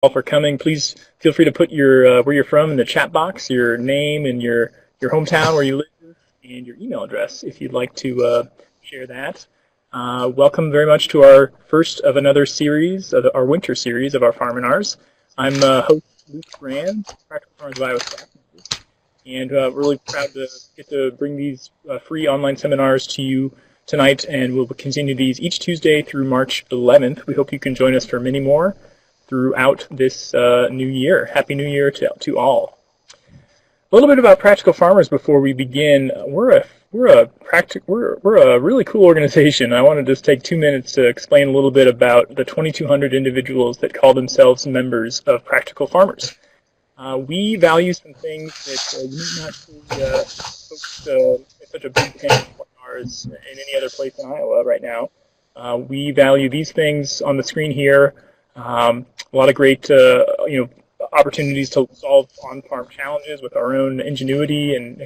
all for coming. Please feel free to put your where you're from in the chat box, your name and your hometown where you live, and your email address if you'd like to share that. Welcome very much to our first of another series, our winter series of our Farminars. I'm host Luke Graham, Practical Farmers of Iowa staff member, and really proud to get to bring these free online seminars to you tonight, and we'll continue these each Tuesday through March 11th. We hope you can join us for many more throughout this new year. Happy New Year to all. A little bit about Practical Farmers before we begin. We're a really cool organization. I want to just take 2 minutes to explain a little bit about the 2,200 individuals that call themselves members of Practical Farmers. We value some things that you may not see folks in such a big tent like ours in any other place in Iowa right now. We value these things on the screen here. A lot of great, opportunities to solve on-farm challenges with our own ingenuity and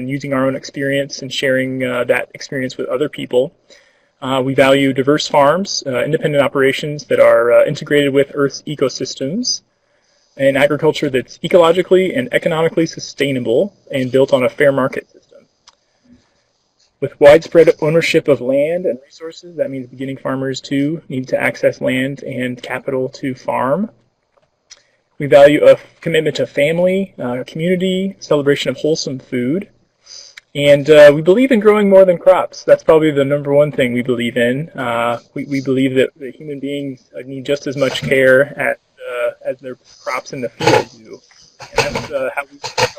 using our own experience and sharing that experience with other people. We value diverse farms, independent operations that are integrated with Earth's ecosystems, and agriculture that's ecologically and economically sustainable and built on a fair market system. With widespread ownership of land and resources, that means beginning farmers too need to access land and capital to farm. We value a commitment to family, community, celebration of wholesome food, and we believe in growing more than crops. That's probably the number one thing we believe in. We believe that the human beings need just as much care as their crops in the field do. And that's how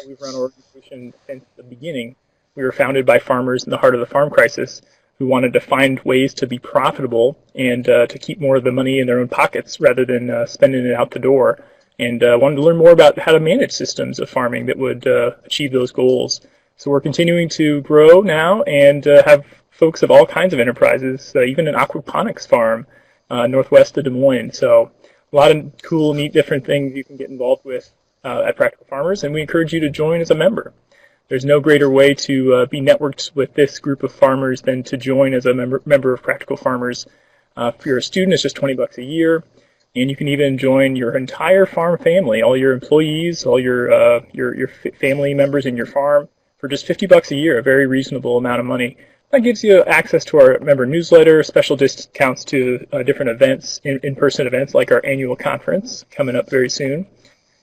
we've run our organization since the beginning. We were founded by farmers in the heart of the farm crisis who wanted to find ways to be profitable and to keep more of the money in their own pockets rather than spending it out the door, and wanted to learn more about how to manage systems of farming that would achieve those goals. So we're continuing to grow now and have folks of all kinds of enterprises, even an aquaponics farm northwest of Des Moines. So a lot of cool, neat, different things you can get involved with at Practical Farmers, and we encourage you to join as a member. There's no greater way to be networked with this group of farmers than to join as a member of Practical Farmers. If you're a student, it's just $20 a year. And you can even join your entire farm family, all your employees, all your family members in your farm, for just $50 a year, a very reasonable amount of money. That gives you access to our member newsletter, special discounts to different events, in-person events like our annual conference coming up very soon.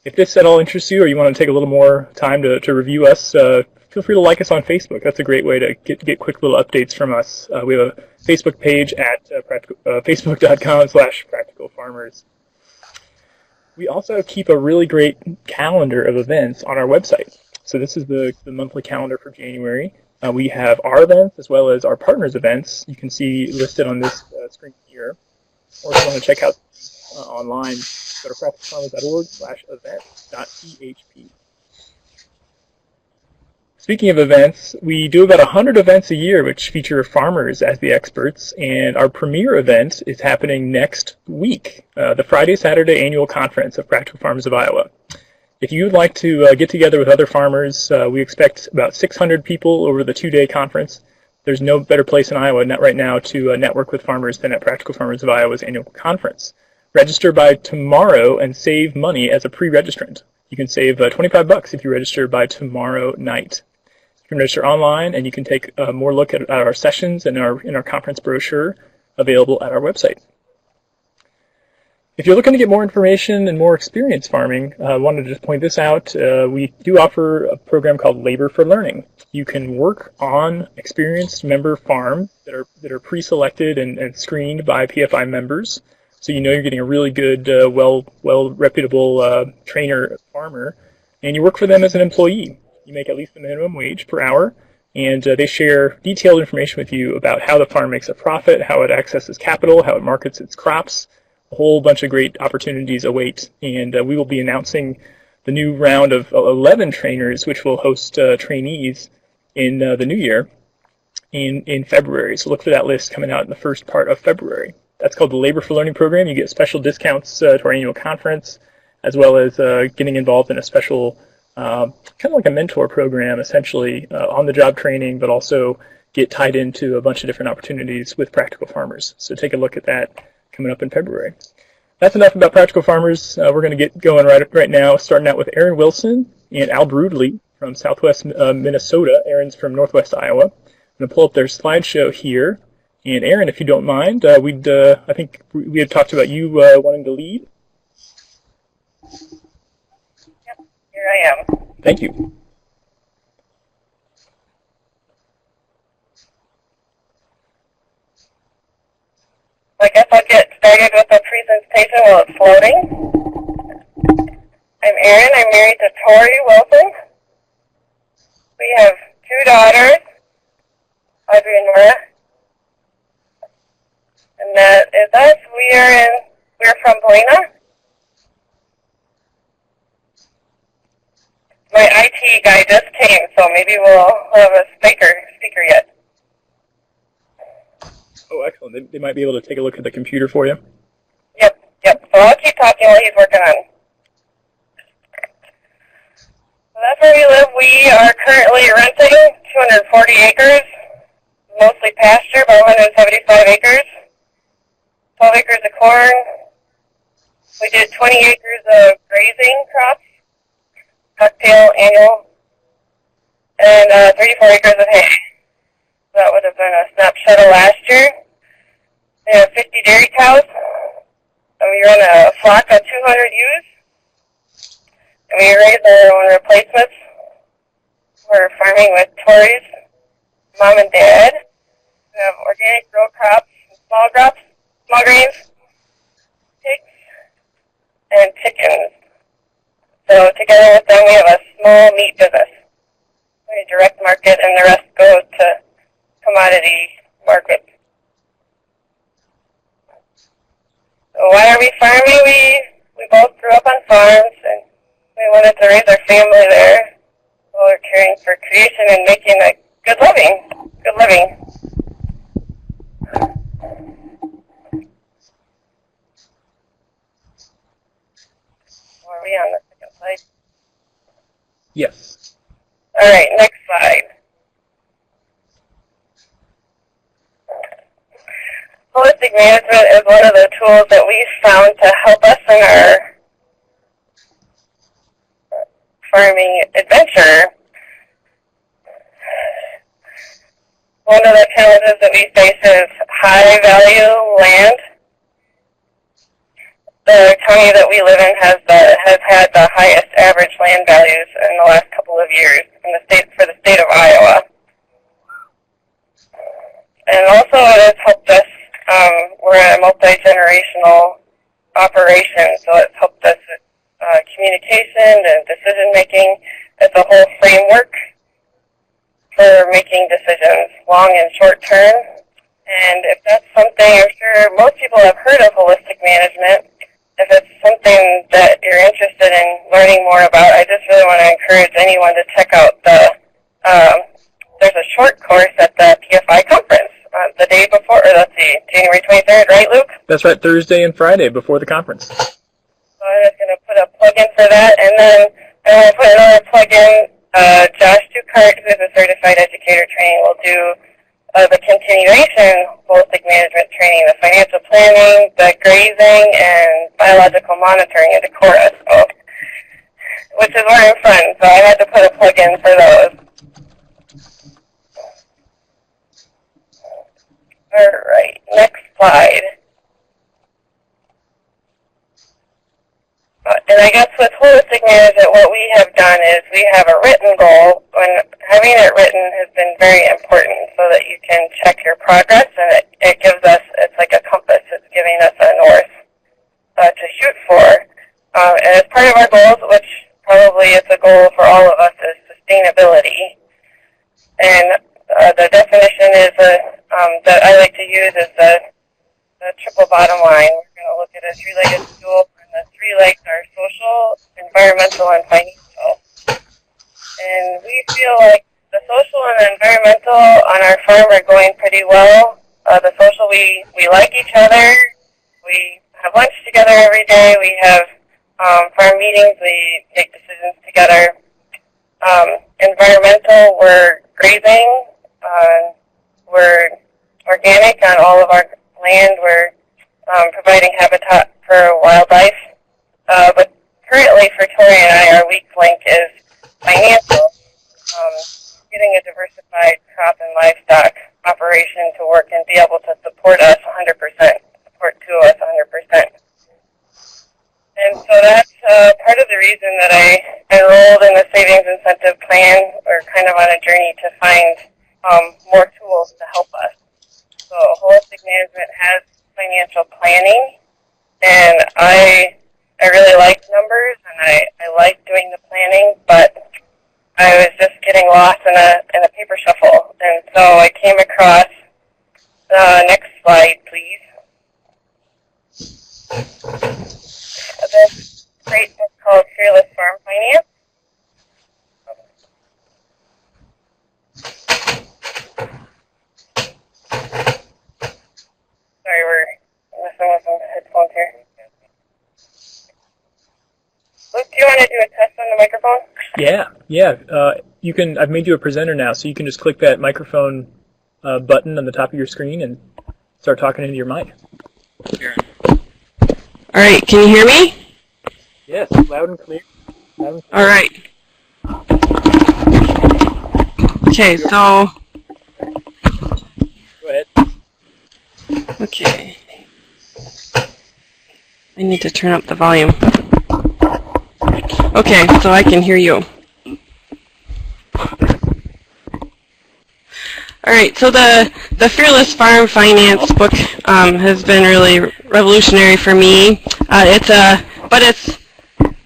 If this at all interests you, or you want to take a little more time to review us, feel free to like us on Facebook. That's a great way to get quick little updates from us. We have a Facebook page at facebook.com/practicalfarmers. We also keep a really great calendar of events on our website. So this is the monthly calendar for January. We have our events as well as our partners' events. You can see listed on this screen here. Or if you want to check out online, go to practicalfarmers.org/events.php. Speaking of events, we do about 100 events a year which feature farmers as the experts, and our premier event is happening next week, the Friday-Saturday annual conference of Practical Farmers of Iowa. If you would like to get together with other farmers, we expect about 600 people over the 2-day conference. There's no better place in Iowa right now to network with farmers than at Practical Farmers of Iowa's annual conference. Register by tomorrow and save money as a pre-registrant. You can save $25 if you register by tomorrow night. You can register online, and you can take a more look at our sessions and in our conference brochure available at our website. If you're looking to get more information and more experience farming, I wanted to just point this out. We do offer a program called Labor for Learning. You can work on experienced member farms that are pre-selected and screened by PFI members, so you know you're getting a really good, reputable trainer farmer, and you work for them as an employee. You make at least the minimum wage per hour, and they share detailed information with you about how the farm makes a profit, how it accesses capital, how it markets its crops. A whole bunch of great opportunities await, and we will be announcing the new round of 11 trainers, which will host trainees in the new year in February. So look for that list coming out in the first part of February. That's called the Labor for Learning program. You get special discounts to our annual conference, as well as getting involved in a special kind of like a mentor program, essentially, on-the-job training, but also get tied into a bunch of different opportunities with Practical Farmers. So take a look at that coming up in February. that's enough about practical farmers. We're going to get going right now, starting out with Erin Wilson and Al Brudelie from Southwest Minnesota. Erin's from Northwest Iowa. I'm going to pull up their slideshow here. And Erin, if you don't mind, I think we had talked about you wanting to lead. Yep, here I am. Thank you. I guess I'll get started with the presentation while it's loading. I'm Erin. I'm married to Torray Wilson. We have 2 daughters, Audrey and Lorna. And that is us. We're from Paullina. My IT guy just came, so maybe we'll have a speaker yet. Oh, excellent. They might be able to take a look at the computer for you. Yep. So I'll keep talking while he's working on. So that's where we live. We are currently renting 240 acres, mostly pasture, about 175 acres, 12 acres of corn. We did 20 acres of grazing crops, cocktail, annual, and 34 acres of hay. That would have been a snapshot of last year. We have 50 dairy cows, and we run a flock of 200 ewes, and we raise our own replacements. We're farming with Torray's mom and dad. We have organic row crops, small grains, pigs, and chickens. So together with them, we have a small meat business. We direct market, and the rest goes to commodity market. So why are we farming? We both grew up on farms, and we wanted to raise our family there while we're caring for creation and making a good living. Are we on the second slide? Yes. All right, next slide. Holistic management is one of the tools that we found to help us in our farming adventure. One of the challenges that we face is high value land. The county that we live in has had the highest average land values in the last couple of years for the state of Iowa. And also it has helped us, we're a multi-generational operation, so it's helped us with communication and decision making. It's a whole framework for making decisions, long and short term. And if that's something, I'm sure most people have heard of holistic management. If it's something that you're interested in learning more about, I just really want to encourage anyone to check out there's a short course at the PFI conference the day before, or let's see, January 23rd, right, Luke? That's right, Thursday and Friday before the conference. So I'm just going to put a plug-in for that, and then I'm going to put another plug-in. Josh Dukart, who is a certified educator training, will do the continuation holistic management training, the financial planning, the grazing, and biological monitoring of the chorus, which is where I'm from, so I had to put a plug-in for those. All right, next slide. And I guess with holistic management, what we have done is we have a written goal, and having it written has been very important so that you can check your progress, and it gives us, it's like a compass, it's giving us a north to shoot for. And as part of our goals, which probably is a goal for all of us, is sustainability. And the definition is that I like to use is the triple bottom line. We're going to look at a three-legged stool. The 3 legs are social, environmental, and financial. And we feel like the social and the environmental on our farm are going pretty well. The social, we like each other. We have lunch together every day. We have farm meetings. We make decisions together. Environmental, we're grazing. We're organic on all of our land. We're providing habitat for wildlife. But currently for Torray and I, our weak link is financial. Getting a diversified crop and livestock operation to work and be able to support us 100%, support two of us 100%. And so that's part of the reason that I enrolled in the savings incentive plan. We're kind of on a journey to find more tools to help us. So holistic management has financial planning, and I really like numbers, and I like doing the planning, but I was just getting lost in a paper shuffle. And so I came across, next slide, please. This great book called Fearless Farm Finance. Sorry, we're messing with some headphones here. Luke, do you want to do a test on the microphone? Yeah. You can. I've made you a presenter now, so you can just click that microphone button on the top of your screen and start talking into your mic. All right, can you hear me? Yes, loud and clear. All right. Okay, so. Go ahead. Okay. I need to turn up the volume. Okay, so I can hear you. All right, so the Fearless Farm Finance book has been really revolutionary for me.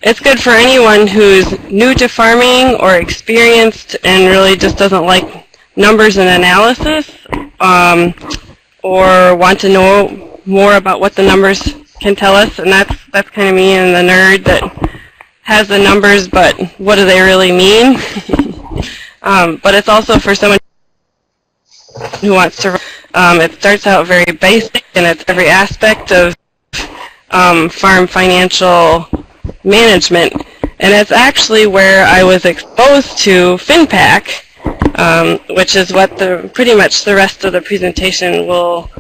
It's good for anyone who's new to farming or experienced and really just doesn't like numbers and analysis, or want to know more about what the numbers can tell us. And that's kind of me and the nerd that has the numbers, but what do they really mean? But it's also for someone who wants to. It starts out very basic, and it's every aspect of farm financial management, and it's actually where I was exposed to FINPACK, which is what pretty much the rest of the presentation will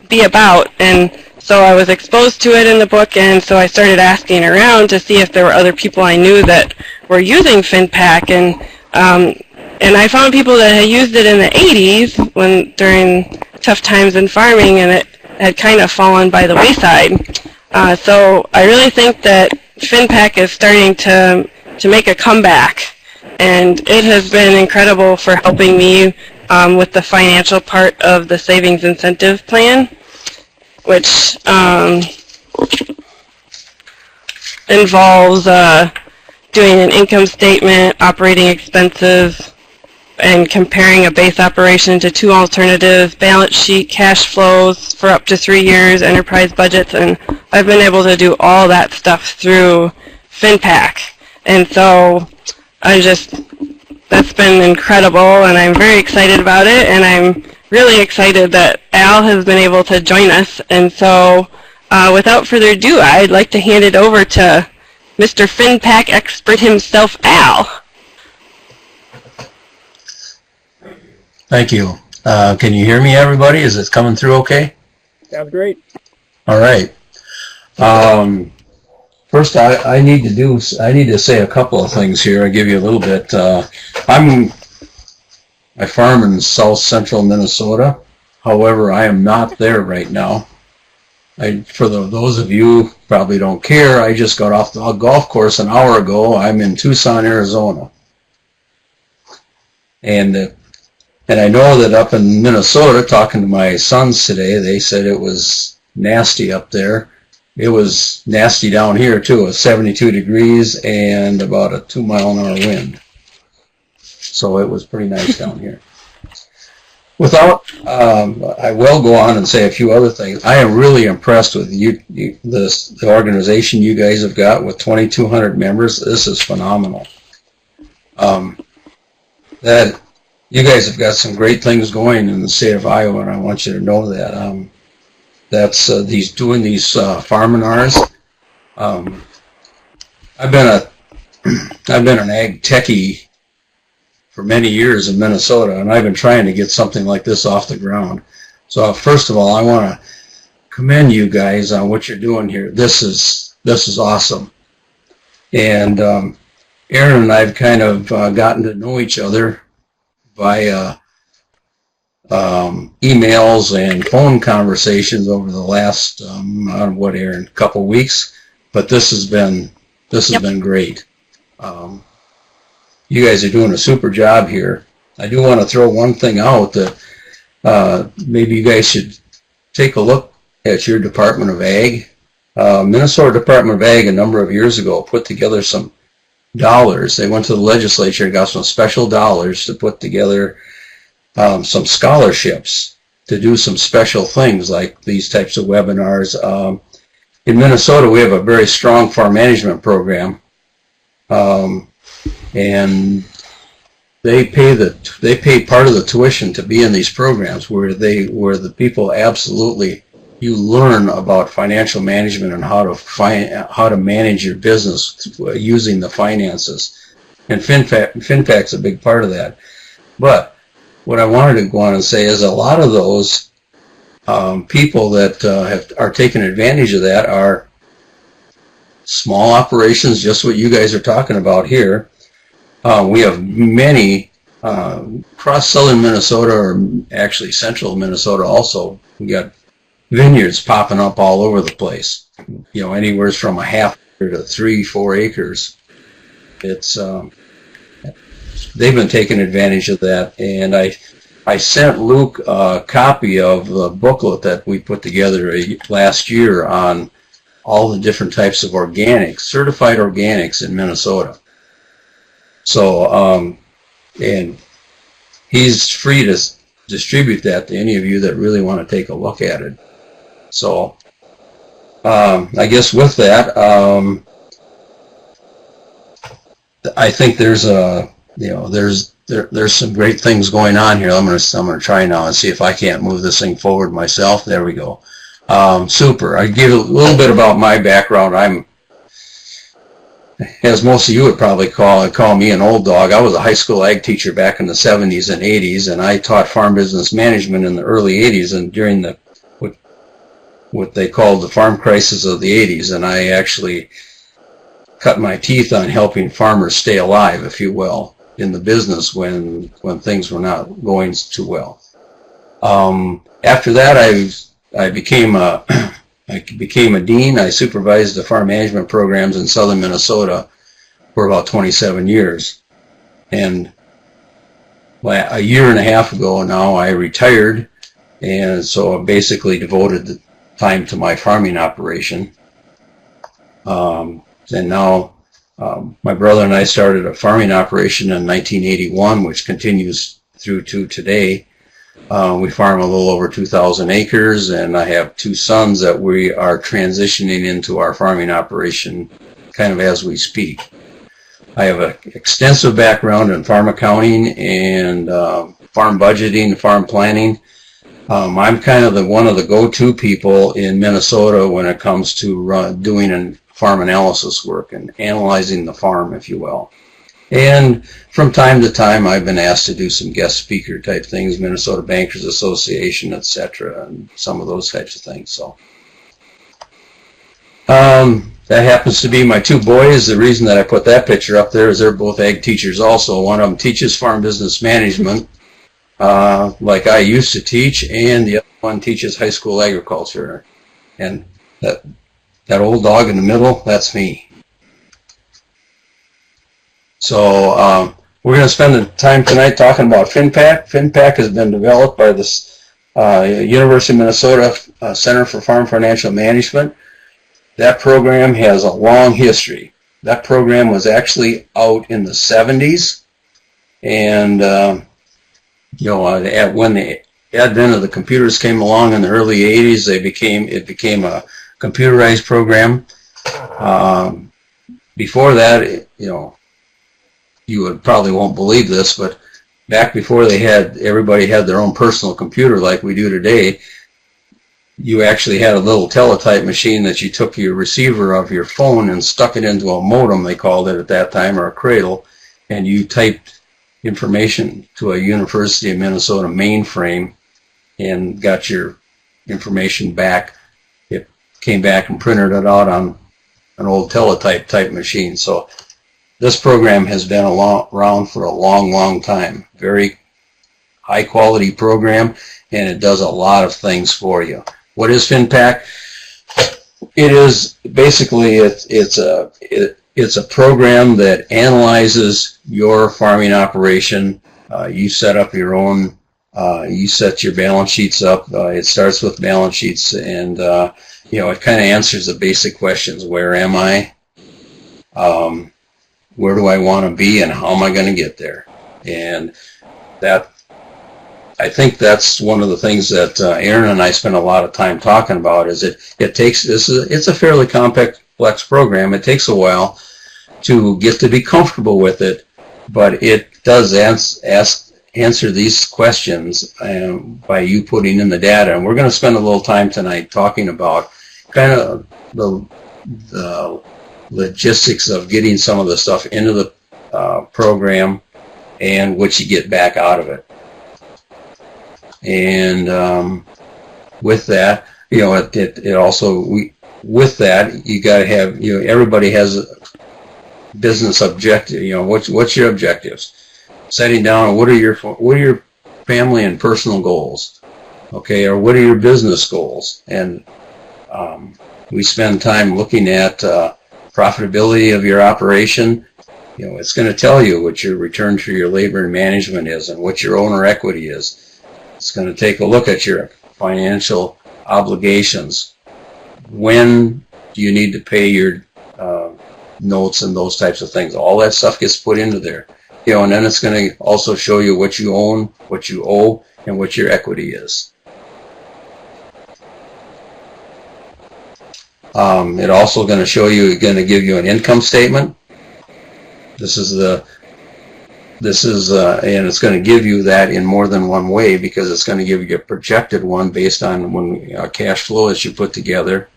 be about. And so I was exposed to it in the book, and so I started asking around to see if there were other people I knew that were using FINPACK, and I found people that had used it in the 80s during tough times in farming, and it had kind of fallen by the wayside. So I really think that FINPACK is starting to make a comeback, and it has been incredible for helping me with the financial part of the savings incentive plan, which involves doing an income statement, operating expenses, and comparing a base operation to two alternatives, balance sheet, cash flows for up to 3 years, enterprise budgets, and I've been able to do all that stuff through FINPACK. And so that's been incredible, and I'm very excited about it, and I'm really excited that Al has been able to join us. And so without further ado, I'd like to hand it over to Mr. FINPACK expert himself, Al. Thank you. Can you hear me, everybody? Is it coming through okay? Sounds great. All right. First, I need to say a couple of things here. I'll give you a little bit. I farm in south central Minnesota. However, I am not there right now. For those of you who probably don't care, I just got off the golf course an hour ago. I'm in Tucson, Arizona. And I know that up in Minnesota, talking to my sons today, they said it was nasty up there. It was nasty down here too. It was 72 degrees and about a 2-mile-an-hour wind. So it was pretty nice down here. I will go on and say a few other things. I am really impressed with the organization you guys have got with 2,200 members. This is phenomenal. You guys have got some great things going in the state of Iowa, and I want you to know that. That's doing these Farminars. I've been an ag techie for many years in Minnesota, and I've been trying to get something like this off the ground. So first of all, I want to commend you guys on what you're doing here. This is awesome. And Erin and I've kind of gotten to know each other via emails and phone conversations over the last Erin, couple weeks. But this has been great. You guys are doing a super job here. I do want to throw one thing out that maybe you guys should take a look at your Department of Ag. Minnesota Department of Ag a number of years ago put together some dollars. They went to the legislature and got some special dollars to put together some scholarships to do some special things like these types of webinars. In Minnesota, we have a very strong farm management program, and they pay part of the tuition to be in these programs where the people absolutely, you learn about financial management and how to manage your business using the finances, and FINPACK's a big part of that. But what I wanted to go on and say is a lot of those people that are taking advantage of that are small operations, just what you guys are talking about here. We have many across southern Minnesota, or actually central Minnesota also. We got vineyards popping up all over the place. You know, anywhere from a half acre to 3-4 acres. It's they've been taking advantage of that, and I sent Luke a copy of the booklet that we put together last year on all the different types of organics, certified organics in Minnesota. So, and he's free to distribute that to any of you that really want to take a look at it. So, I guess with that, I think there's some great things going on here. I'm gonna try now and see if I can't move this thing forward myself. There we go. Super. I give a little bit about my background. As most of you would probably call me an old dog. I was a high school ag teacher back in the 70s and 80s, and I taught farm business management in the early 80s and during the what they called the farm crisis of the 80s, and I actually cut my teeth on helping farmers stay alive, if you will, in the business when things were not going too well. After that, I became a dean. I supervised the farm management programs in southern Minnesota for about 27 years. And a year and a half ago now, I retired, and so I basically devoted the time to my farming operation. And now my brother and I started a farming operation in 1981, which continues through to today. We farm a little over 2,000 acres, and I have 2 sons that we are transitioning into our farming operation kind of as we speak. I have an extensive background in farm accounting and farm budgeting, farm planning. I'm kind of one of the go-to people in Minnesota when it comes to doing farm analysis work and analyzing the farm, if you will. And from time to time, I've been asked to do some guest speaker type things, Minnesota Bankers Association, etc., and some of those types of things. So that happens to be my 2 boys. The reason that I put that picture up there is they're both ag teachers also. One of them teaches farm business management, like I used to teach, and the other one teaches high school agriculture. And that old dog in the middle, that's me. So we're going to spend the time tonight talking about FINPACK. FINPACK has been developed by the University of Minnesota Center for Farm Financial Management. That program has a long history. That program was actually out in the 70s, and when the advent of the computers came along in the early 80s, it became a computerized program. Before that, you probably won't believe this, but back before everybody had their own personal computer like we do today, you actually had a little teletype machine that you took your receiver of your phone and stuck it into a modem, they called it at that time, or a cradle, and you typed information to a University of Minnesota mainframe and got your information back came back and printed it out on an old teletype type machine. So this program has been around for a long time. Very high quality program, and it does a lot of things for you. What is FINPACK? It is basically it's a program that analyzes your farming operation. You set up your own. You set your balance sheets up. It starts with balance sheets, and it kind of answers the basic questions: where am I? Where do I want to be, and how am I going to get there? And that, I think that's one of the things that Erin and I spend a lot of time talking about. Is it's a fairly complex program. It takes a while to get to be comfortable with it, but it does answer these questions by you putting in the data. And we're going to spend a little time tonight talking about kind of the logistics of getting some of the stuff into the program and what you get back out of it. And with that, it also, with that, you got to have, everybody has a business objective. What's your objectives? Setting down what are your family and personal goals, okay, or what are your business goals? And we spend time looking at profitability of your operation. It's going to tell you what your return for your labor and management is, and what your owner equity is. It's going to take a look at your financial obligations. When do you need to pay your notes and those types of things? All that stuff gets put into there. And then it's going to also show you what you own, what you owe, and what your equity is. It also going to give you an income statement. And it's going to give you that in more than one way, because it's going to give you a projected one based on when cash flow that you put together.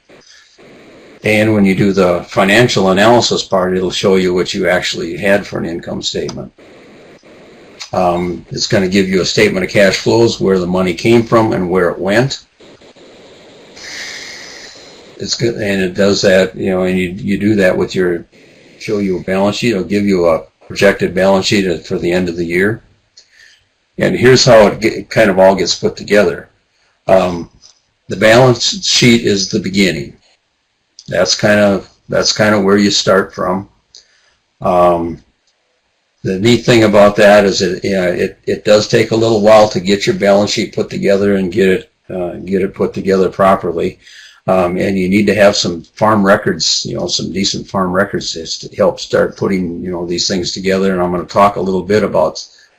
And when you do the financial analysis part, it'll show you what you actually had for an income statement. It's going to give you a statement of cash flows, where the money came from and where it went. It's good, and it does that, and you do that with show you a balance sheet. It'll give you a projected balance sheet for the end of the year. And here's how it kind of all gets put together. The balance sheet is the beginning. That's kind of where you start from. The neat thing about that is it does take a little while to get your balance sheet put together and get it put together properly. And you need to have some farm records, some decent farm records to help start putting, these things together. And I'm going to talk a little bit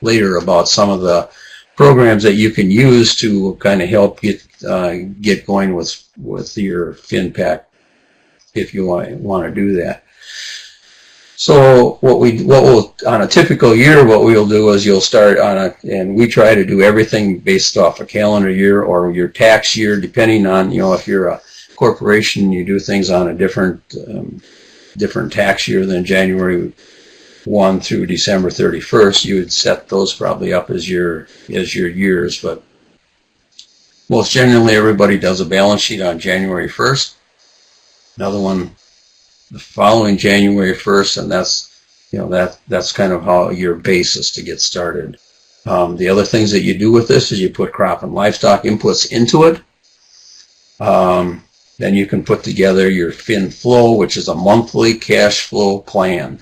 later about some of the programs that you can use to kind of help get going with your FINPACK, if you want to do that. So on a typical year, what we'll do is you'll start and we try to do everything based off a calendar year or your tax year, depending on, if you're a corporation, you do things on a different tax year than January 1 through December 31st. You would set those probably up as your years, but most generally everybody does a balance sheet on January 1st. Another one the following January 1st, and that's kind of how your basis to get started. The other things that you do with this is you put crop and livestock inputs into it. Then you can put together your FinFlow, which is a monthly cash flow plan.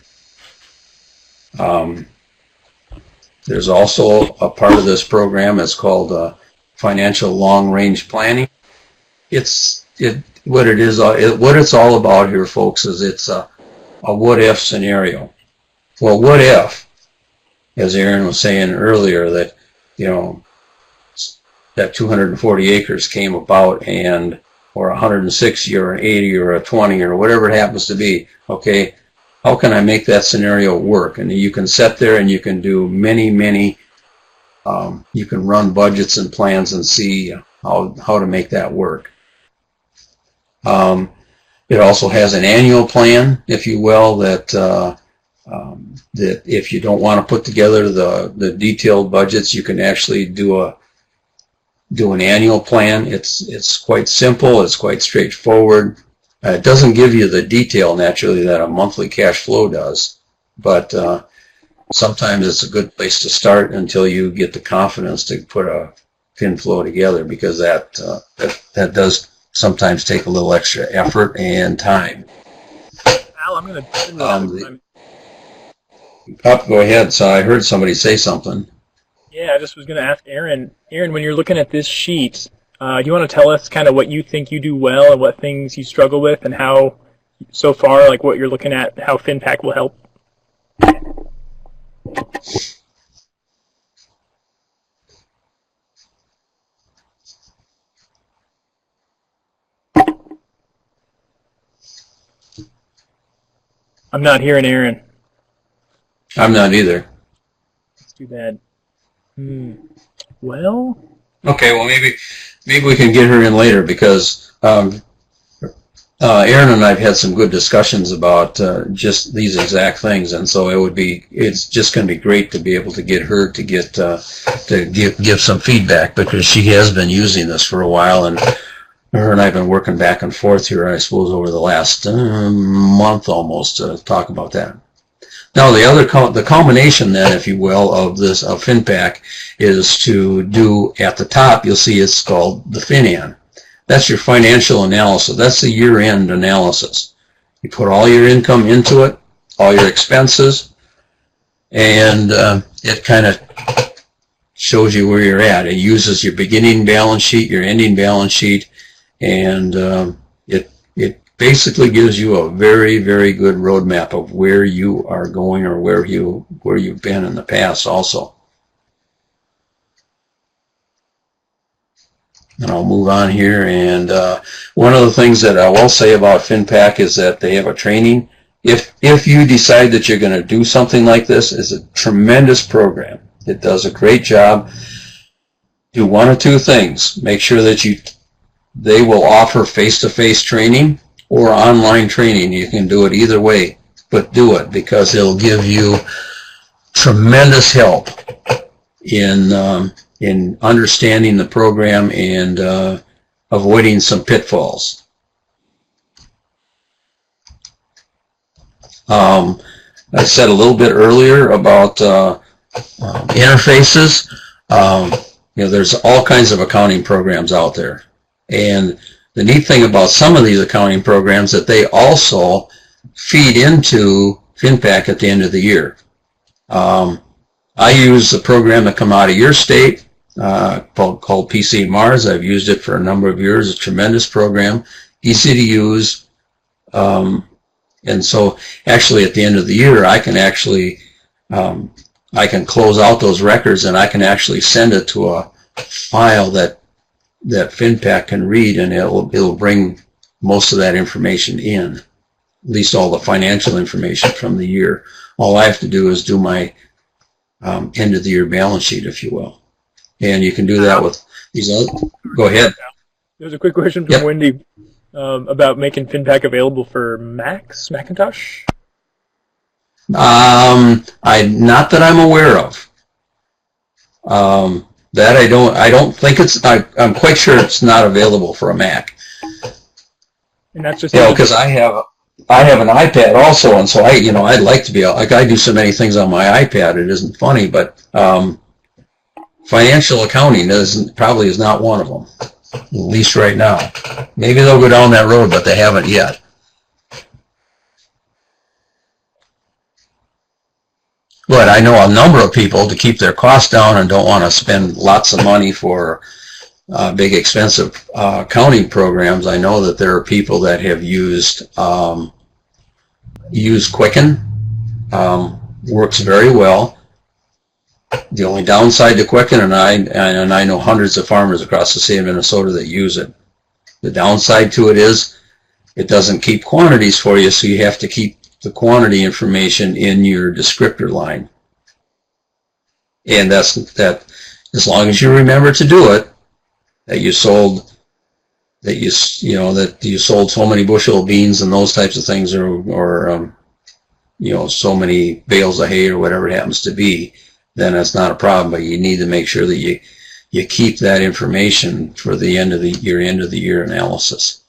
There's also a part of this program that's called financial long-range planning. What it's all about here, folks, is it's a what-if scenario. Well, what if, as Erin was saying earlier, that that 240 acres came about, or 160 or an 80 or a 20 or whatever it happens to be. Okay, how can I make that scenario work? And you can sit there and you can do many. You can run budgets and plans and see how to make that work. It also has an annual plan, if you will, that if you don't want to put together the detailed budgets, you can actually do do an annual plan. It's quite simple. It's quite straightforward. It doesn't give you the detail naturally that a monthly cash flow does, but sometimes it's a good place to start until you get the confidence to put a fin flow together, because that does sometimes take a little extra effort and time. Al, I'm going to go ahead. So I heard somebody say something. Yeah, I just was going to ask Erin. Erin, when you're looking at this sheet, do you want to tell us kind of what you think you do well and what things you struggle with, and how, so far, like what you're looking at, how FINPACK will help? I'm not hearing Erin. I'm not either. Let's do that. Well. Okay. Well, maybe we can get her in later, because Erin and I've had some good discussions about just these exact things, and so it's just going to be great to be able to get her to give some feedback, because she has been using this for a while, and her and I have been working back and forth here, I suppose, over the last month almost to talk about that. Now, the culmination then, if you will, of FINPACK is to do, at the top, you'll see it's called the FINAN. That's your financial analysis. That's the year-end analysis. You put all your income into it, all your expenses, and it kind of shows you where you're at. It uses your beginning balance sheet, your ending balance sheet, and it basically gives you a very, very good roadmap of where you are going, or where you've been in the past also. And I'll move on here. And one of the things that I will say about FINPACK is that they have a training. If you decide that you're going to do something like this, it's a tremendous program. It does a great job. Do one or two things. Make sure that they will offer face-to-face training or online training. You can do it either way, but do it, because it'll give you tremendous help in understanding the program and avoiding some pitfalls. I said a little bit earlier about interfaces. There's all kinds of accounting programs out there, and the neat thing about some of these accounting programs that they also feed into FINPACK at the end of the year. I use the program that come out of your state called PC Mars. I've used it for a number of years. It's a tremendous program, easy to use, and so actually at the end of the year I can actually I can close out those records, and I can actually send it to a file that FINPACK can read, and it'll bring most of that information in, at least all the financial information from the year. All I have to do is do my end of the year balance sheet, if you will. And you can do that with these other. Go ahead. There's a quick question from Wendy about making FINPACK available for Macintosh. Not that I'm aware of. That I don't think it's. I'm quite sure it's not available for a Mac. And that's just because I have an iPad also, and so I'd like to be like, I do so many things on my iPad. It isn't funny, but financial accounting probably is not one of them, at least right now. Maybe they'll go down that road, but they haven't yet. But I know a number of people, to keep their costs down and don't want to spend lots of money for big expensive accounting programs. I know that there are people that have used Quicken. Works very well. The only downside to Quicken, and I know hundreds of farmers across the state of Minnesota that use it. The downside to it is it doesn't keep quantities for you, so you have to keep the quantity information in your descriptor line. And that's that. As long as you remember to do it, that you sold so many bushel of beans and those types of things, or so many bales of hay or whatever it happens to be, then that's not a problem. But you need to make sure that you keep that information for the end of the year analysis.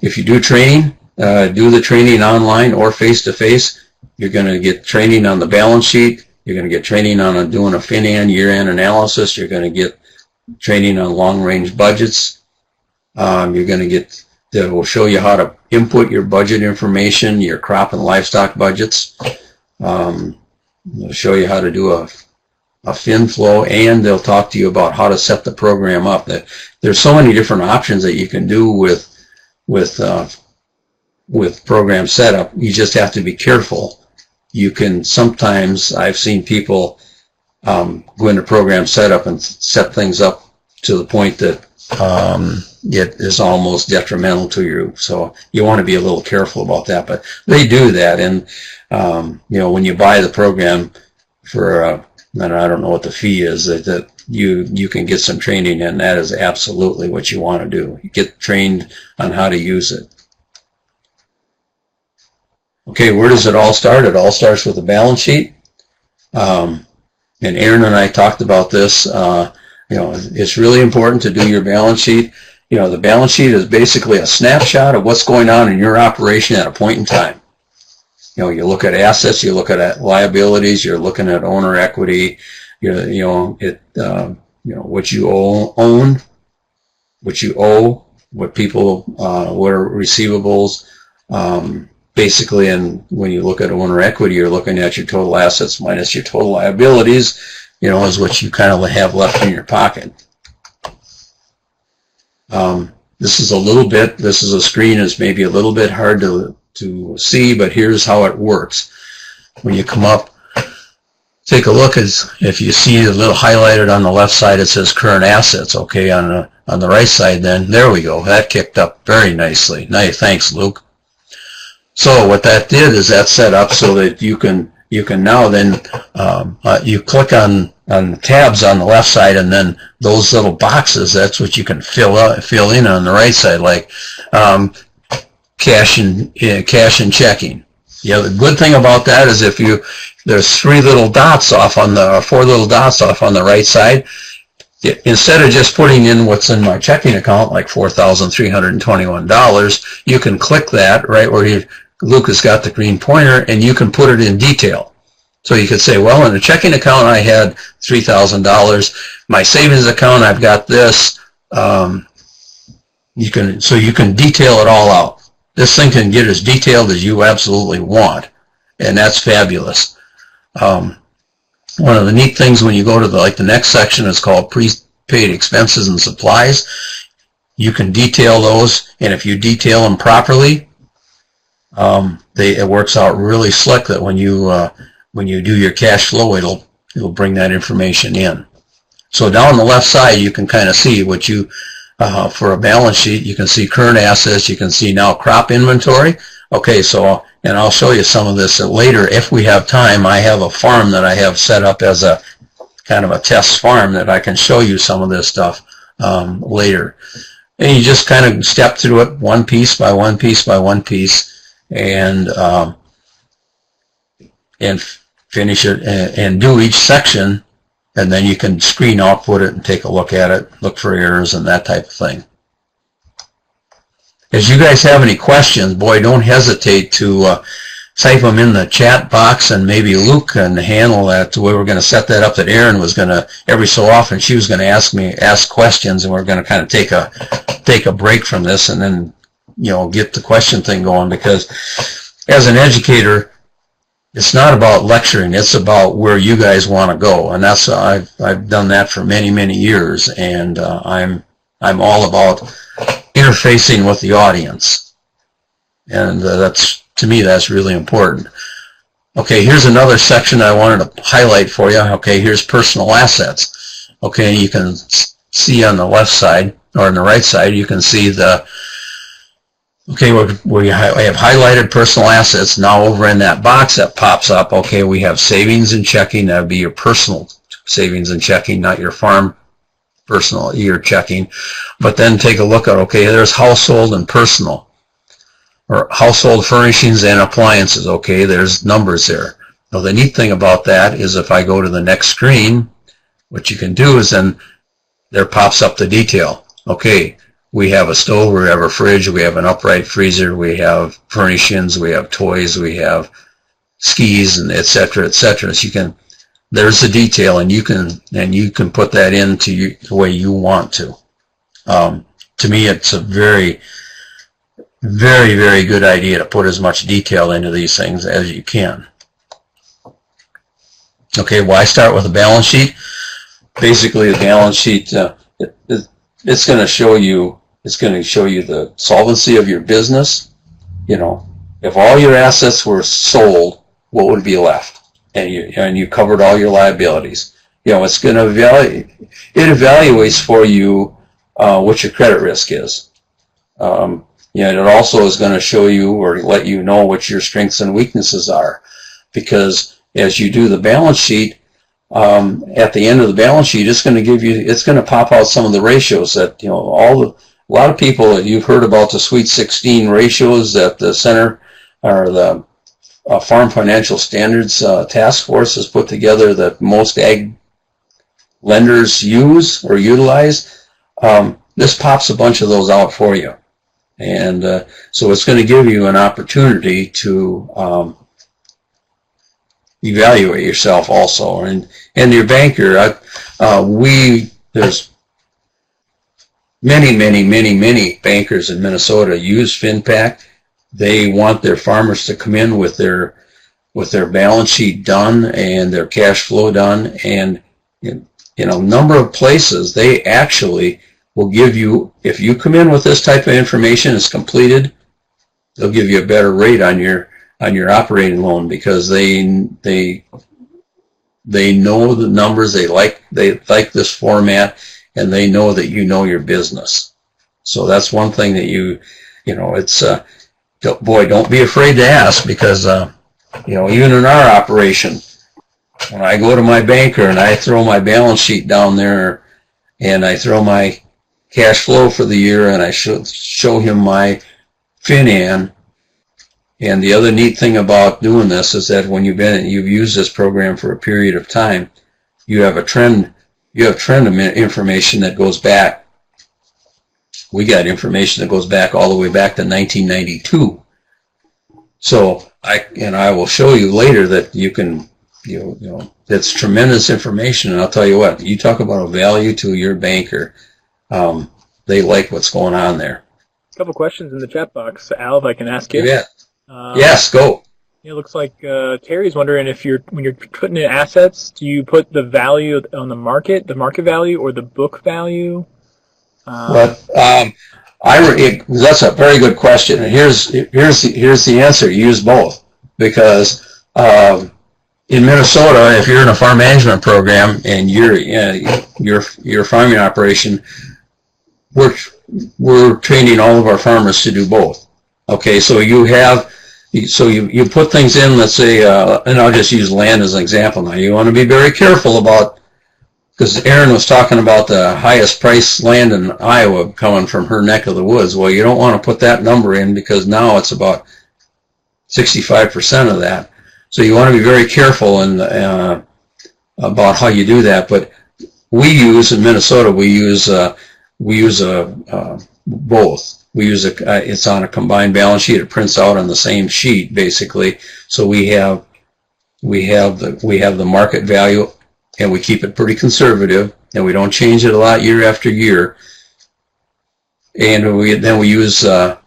If you do training, do the training online or face-to-face. You're going to get training on the balance sheet. You're going to get training on doing a FINPACK year-end analysis. You're going to get training on long-range budgets. You're going to get that will show you how to input your budget information, your crop and livestock budgets. They'll show you how to do a FinFlow, and they'll talk to you about how to set the program up. There's so many different options that you can do with program setup. You just have to be careful. You can sometimes, I've seen people go into program setup and set things up to the point that it is almost detrimental to you. So you want to be a little careful about that. But they do that, and when you buy the program for, and I don't know what the fee is, that you can get some training, and that is absolutely what you want to do. You get trained on how to use it. Okay, where does it all start? It all starts with a balance sheet. And Erin and I talked about this. It's really important to do your balance sheet. The balance sheet is basically a snapshot of what's going on in your operation at a point in time. You look at assets, you look at liabilities, you're looking at owner equity, what you own, what you owe, what people, what are receivables. Basically, and when you look at owner equity, you're looking at your total assets minus your total liabilities, is what you kind of have left in your pocket. This is a screen is maybe a little bit hard to see, but here's how it works. When you come up, take a look, if you see a little highlighted on the left side, it says current assets. Okay, on the right side, then there we go. That kicked up very nicely. Nice, thanks, Luke. So what that did is that set up so that you can now then you click on the tabs on the left side, and then those little boxes, that's what you can fill in on the right side, like cash and checking. The good thing about that is there's 4 little dots off on the right side. Instead of just putting in what's in my checking account, like $4,321, you can click that right where Luke has got the green pointer, and you can put it in detail. So you could say, well, in the checking account I had $3,000. My savings account I've got this. You can detail it all out. This thing can get as detailed as you absolutely want, and that's fabulous. One of the neat things when you go to the next section is called prepaid expenses and supplies. You can detail those, and if you detail them properly, it works out really slick that when you do your cash flow, it'll bring that information in. So down the left side, you can kind of see what you for a balance sheet. You can see current assets. You can see now crop inventory. Okay, so, and I'll show you some of this later if we have time. I have a farm that I have set up as a kind of a test farm that I can show you some of this stuff later. And you just kind of step through it one piece by one piece by one piece, and finish it and do each section, and then you can screen output it and take a look at it, look for errors and that type of thing. If you guys have any questions, boy, don't hesitate to type them in the chat box, and maybe Luke can handle that. We were going to set that up that Erin was going to, every so often, she was going to ask questions, and we're going to kind of take a break from this and then, get the question thing going, because as an educator, it's not about lecturing, it's about where you guys want to go, and that's I've done that for many, many years, and I'm all about interfacing with the audience, and to me that's really important. Okay, here's another section I wanted to highlight for you. Okay, here's personal assets. Okay, you can see on the left side, or on the right side, you can see the, okay, we have highlighted personal assets. Now over in that box that pops up, okay, we have savings and checking. That would be your personal savings and checking, not your farm personal, your checking. But then take a look at, okay, there's household and personal, or household furnishings and appliances. Okay, there's numbers there. Now the neat thing about that is if I go to the next screen, what you can do is then there pops up the detail. Okay, we have a stove, we have a fridge, we have an upright freezer, we have furnishings, we have toys, we have skis, and et cetera, et cetera. So you can, there's the detail, and you can put that into the way you want to. To me, it's a very, very, very good idea to put as much detail into these things as you can. Okay, why start with a balance sheet? Basically, the balance sheet it's going to show you the solvency of your business. You know, if all your assets were sold, what would be left? And you covered all your liabilities. You know, it's going to evaluates for you what your credit risk is. You know, it also is going to show you or let you know what your strengths and weaknesses are, because as you do the balance sheet, at the end of the balance sheet, it's going to pop out some of the ratios that, you know, a lot of people, you've heard about the Sweet 16 ratios that the Center or the Farm Financial Standards Task Force has put together that most ag lenders use or utilize. This pops a bunch of those out for you. And so it's going to give you an opportunity to evaluate yourself also. And your banker, there's many bankers in Minnesota use FINPACK. They want their farmers to come in with their balance sheet done and their cash flow done. And, you know, number of places, they actually will give you, if you come in with this type of information, it's completed, they'll give you a better rate on your operating loan, because they know the numbers, they like this format, and they know that you know your business. So that's one thing that you know, it's boy, don't be afraid to ask, because you know, even in our operation, when I go to my banker and I throw my balance sheet down there and I throw my cash flow for the year and I show him my FinAn. And the other neat thing about doing this is that when you've used this program for a period of time, you have trend of information that goes back. We got information that goes back all the way back to 1992. So I will show you later that you can, you know, that's tremendous information. And I'll tell you what, you talk about a value to your banker. They like what's going on there. A couple questions in the chat box, Al, if I can ask you. Yeah. Yes, go. It looks like Terry's wondering if when you're putting in assets, do you put the value on the market value, or the book value? That's a very good question, and here's the answer. You use both, because in Minnesota, if you're in a farm management program and your farming operation, we're training all of our farmers to do both. Okay, so you put things in, let's say, and I'll just use land as an example now. You want to be very careful about, because Erin was talking about the highest price land in Iowa coming from her neck of the woods. Well, you don't want to put that number in, because now it's about 65% of that. So you want to be very careful about how you do that. But in Minnesota, we use both. We use it's on a combined balance sheet. It prints out on the same sheet, basically. So we have the market value, and we keep it pretty conservative, and we don't change it a lot year after year. And we use the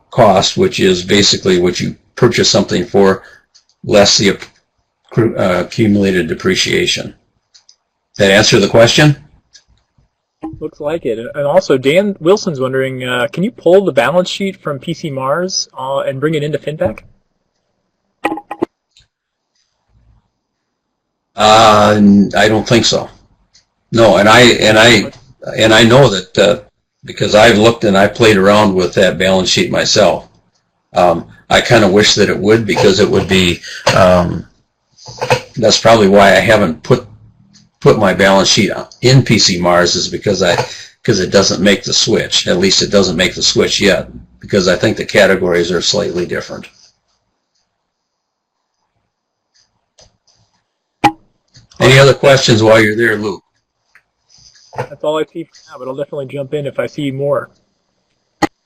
cost, which is basically what you purchase something for, less the accumulated depreciation. That answer the question? Looks like it. And also, Dan Wilson's wondering, can you pull the balance sheet from PC Mars and bring it into FINPACK? I don't think so. No, and I know that because I've looked and I played around with that balance sheet myself. I kind of wish that it would, because it would be. That's probably why I haven't put my balance sheet in PC Mars, is because it doesn't make the switch. At least it doesn't make the switch yet, because I think the categories are slightly different. Any other questions while you're there, Luke? That's all I see for now, but I'll definitely jump in if I see more.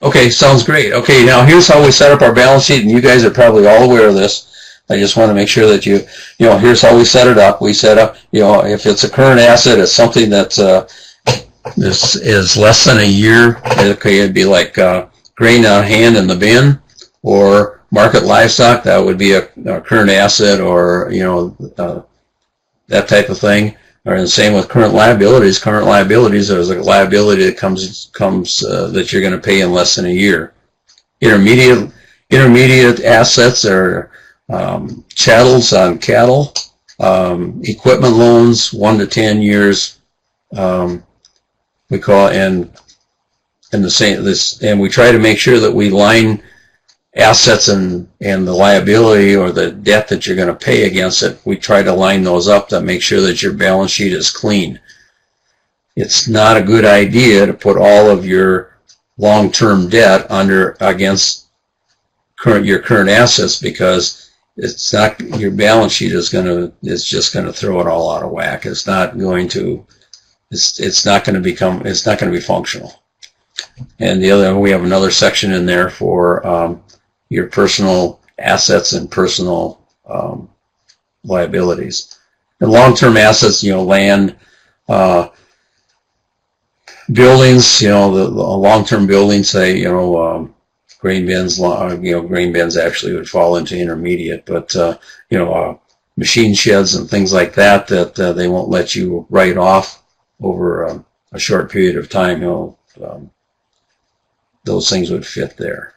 Okay, sounds great. Okay, now here's how we set up our balance sheet, and you guys are probably all aware of this. I just want to make sure that here's how we set it up. We set up, if it's a current asset, it's something that's is less than a year. Okay, it'd be like grain on hand in the bin, or market livestock. That would be a current asset, or that type of thing. Or the same with current liabilities. Current liabilities, there's a liability that comes that you're going to pay in less than a year. Intermediate assets are chattels on cattle, equipment loans, 1 to 10 years. We call and the same this, and we try to make sure that we line assets and the liability or the debt that you're going to pay against it. We try to line those up to make sure that your balance sheet is clean. It's not a good idea to put all of your long-term debt against your current assets, because it's not, your balance sheet is just going to throw it all out of whack. It's not going to be functional. And we have another section in there for your personal assets and personal liabilities. And long-term assets, land, buildings, the long-term buildings, say, grain bins, grain bins actually would fall into intermediate, but, machine sheds and things like that they won't let you write off over a short period of time. Those things would fit there.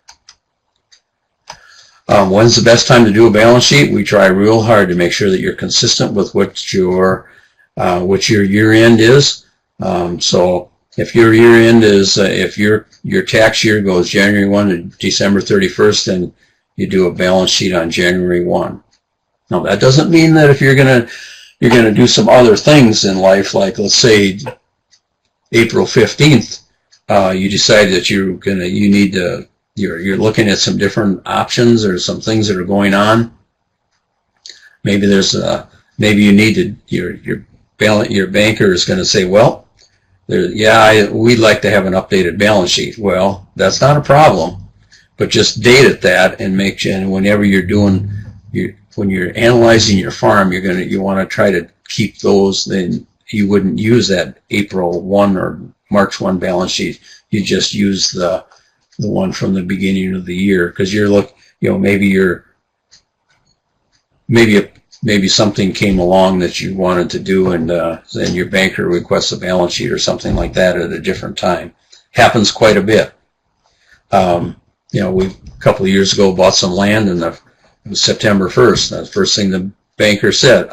When's the best time to do a balance sheet? We try real hard to make sure that you're consistent with what your year end is. So if your year end is, if your tax year goes January 1 to December 31st, then you do a balance sheet on January 1. Now that doesn't mean that if you're gonna do some other things in life, like let's say April 15th, you decide that you're looking at some different options or some things that are going on. Maybe maybe you need to, your banker is going to say, well, we'd like to have an updated balance sheet. Well, that's not a problem, but just date it that and and whenever when you're analyzing your farm, you want to try to keep those. Then you wouldn't use that April 1 or March 1 balance sheet. You just use the one from the beginning of the year, because maybe something came along that you wanted to do, and then your banker requests a balance sheet or something like that at a different time. Happens quite a bit. We a couple of years ago bought some land, and it was September 1st. That's the first thing the banker said.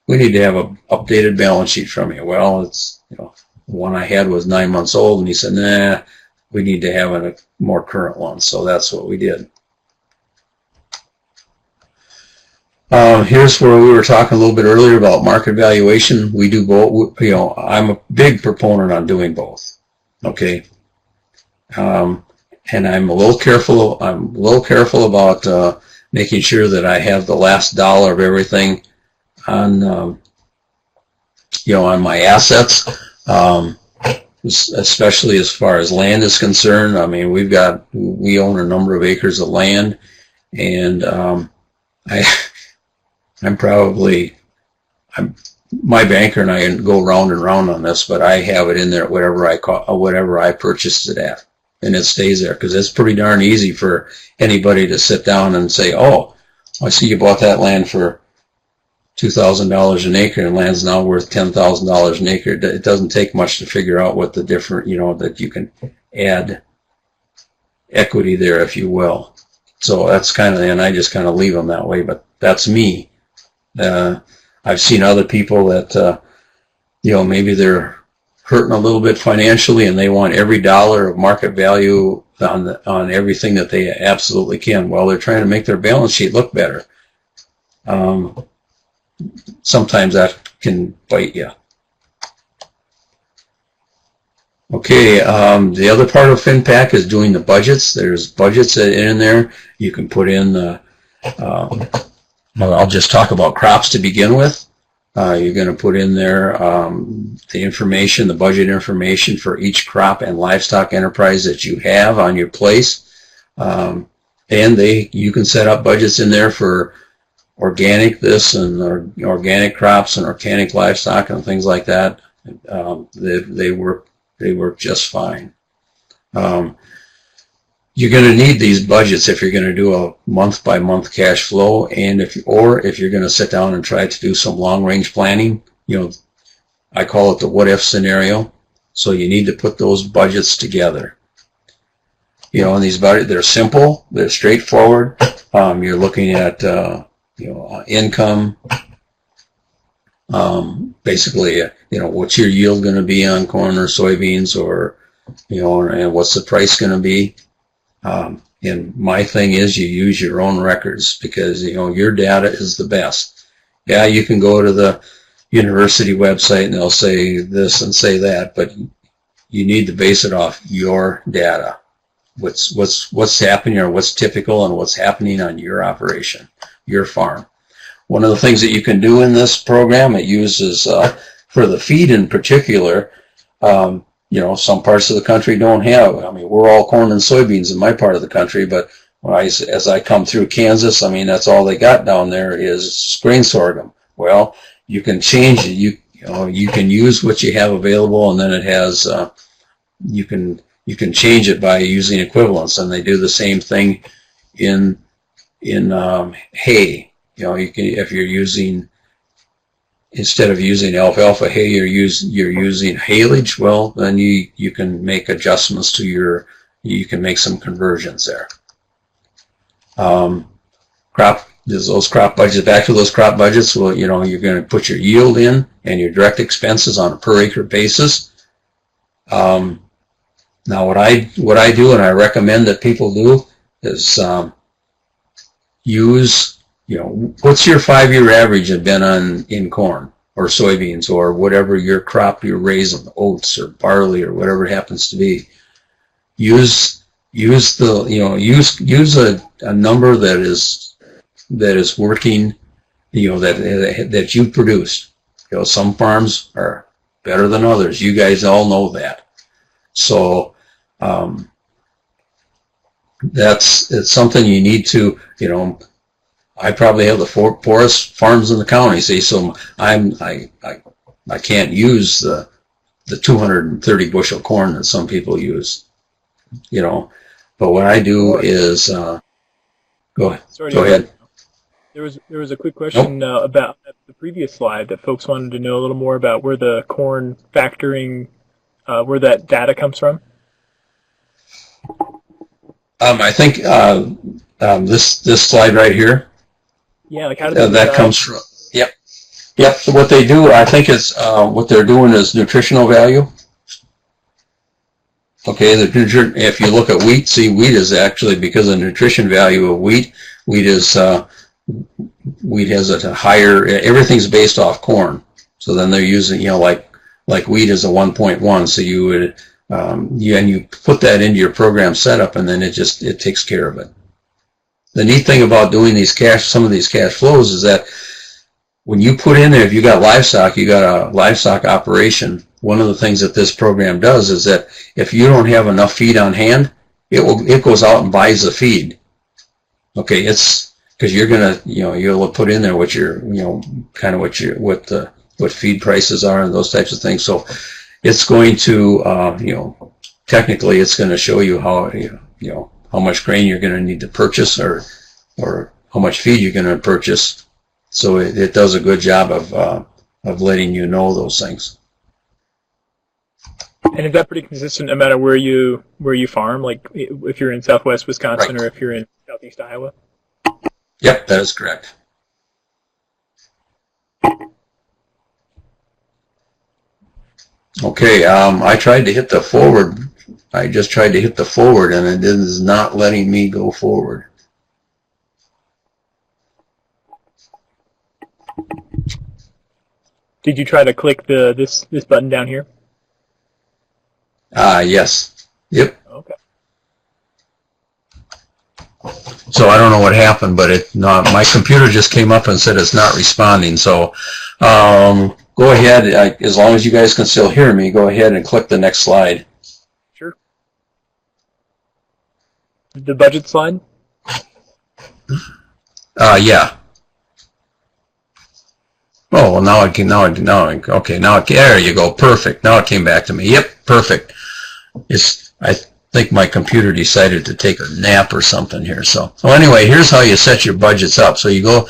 We need to have an updated balance sheet from you. Well, the one I had was 9 months old, and he said, nah, we need to have a more current one. So that's what we did. Here's where we were talking a little bit earlier about market valuation. We do both. I'm a big proponent on doing both. Okay. And I'm a little careful about making sure that I have the last dollar of everything on on my assets. Especially as far as land is concerned. I mean, we own a number of acres of land, and my banker and I go round and round on this, but I have it in there at whatever I purchased it at, and it stays there, because it's pretty darn easy for anybody to sit down and say, oh, I see you bought that land for $2,000 an acre, and land's now worth $10,000 an acre. It doesn't take much to figure out what the different, that you can add equity there, if you will. So that's and I just kind of leave them that way, but that's me. I've seen other people that, maybe they're hurting a little bit financially, and they want every dollar of market value on everything that they absolutely can. Well, they're trying to make their balance sheet look better. Sometimes that can bite you. Okay, the other part of FINPACK is doing the budgets. There's budgets in there. You can put in I'll just talk about crops to begin with. You're going to put in there the information, the budget information for each crop and livestock enterprise that you have on your place. And you can set up budgets in there for organic this and organic crops and organic livestock and things like that. They work just fine. You're going to need these budgets if you're going to do a month-by-month cash flow, and if you're going to sit down and try to do some long-range planning. I call it the what-if scenario. So you need to put those budgets together. And these budgets, they're simple, they're straightforward. You're looking at income. Basically, what's your yield going to be on corn or soybeans, or and what's the price going to be. And my thing is, you use your own records, because your data is the best. Yeah, you can go to the university website and they'll say this and say that, but you need to base it off your data. What's happening, or what's typical, and what's happening on your operation, your farm. One of the things that you can do in this program, it uses for the feed in particular. Some parts of the country don't have. I mean, we're all corn and soybeans in my part of the country, but as I come through Kansas, I mean, that's all they got down there is grain sorghum. Well, you can change it. You can use what you have available, and then it has. You can change it by using equivalents, and they do the same thing in hay. You can, if you're using, instead of using alfalfa hay, you're using haylage. Well, then you can make adjustments to you can make some conversions there. Those crop budgets, back to those crop budgets. Well, you're going to put your yield in and your direct expenses on a per acre basis. Now, what I do, and I recommend that people do, is use. What's your 5-year average have been in corn or soybeans or whatever your crop you're raising, oats or barley or whatever it happens to be. Use a number that is working, that you produced. Some farms are better than others. You guys all know that. So it's something you need to, I probably have the poorest farms in the county, see, so I can't use the 230 bushel corn that some people use, But what I do is go ahead. There was a quick question about the previous slide that folks wanted to know a little more about where the corn factoring, where that data comes from. I think this slide right here. Yeah, like how did that comes from? Yep. So what they do, I think it's what they're doing is nutritional value. Okay, if you look at wheat, see, wheat is actually, because of the nutrition value of wheat. Wheat has a higher. Everything's based off corn. So then they're using, like wheat is a 1.1. So you would and you put that into your program setup, and then it takes care of it. The neat thing about doing some of these cash flows is that when you put in there, if you got a livestock operation, one of the things that this program does is that if you don't have enough feed on hand, it goes out and buys the feed. Okay, it's because you're gonna, you'll put in there what your, what feed prices are and those types of things. So it's going to, technically, it's going to show you how much grain you're going to need to purchase, or how much feed you're going to purchase. So it does a good job of letting you know those things. And is that pretty consistent no matter where you farm? Like if you're in Southwest Wisconsin, right, or if you're in Southeast Iowa? Yep, that is correct. Okay, I tried to hit the forward. I just tried to hit the forward, and it is not letting me go forward. Did you try to click this button down here? Yes. Yep. Okay. So I don't know what happened, but my computer just came up and said it's not responding. So Go ahead, as long as you guys can still hear me, go ahead and click the next slide. Sure. The budget slide? Yeah. Oh, well, there you go, perfect. Now it came back to me. Yep, perfect. I think my computer decided to take a nap or something here. So anyway, here's how you set your budgets up. So you go,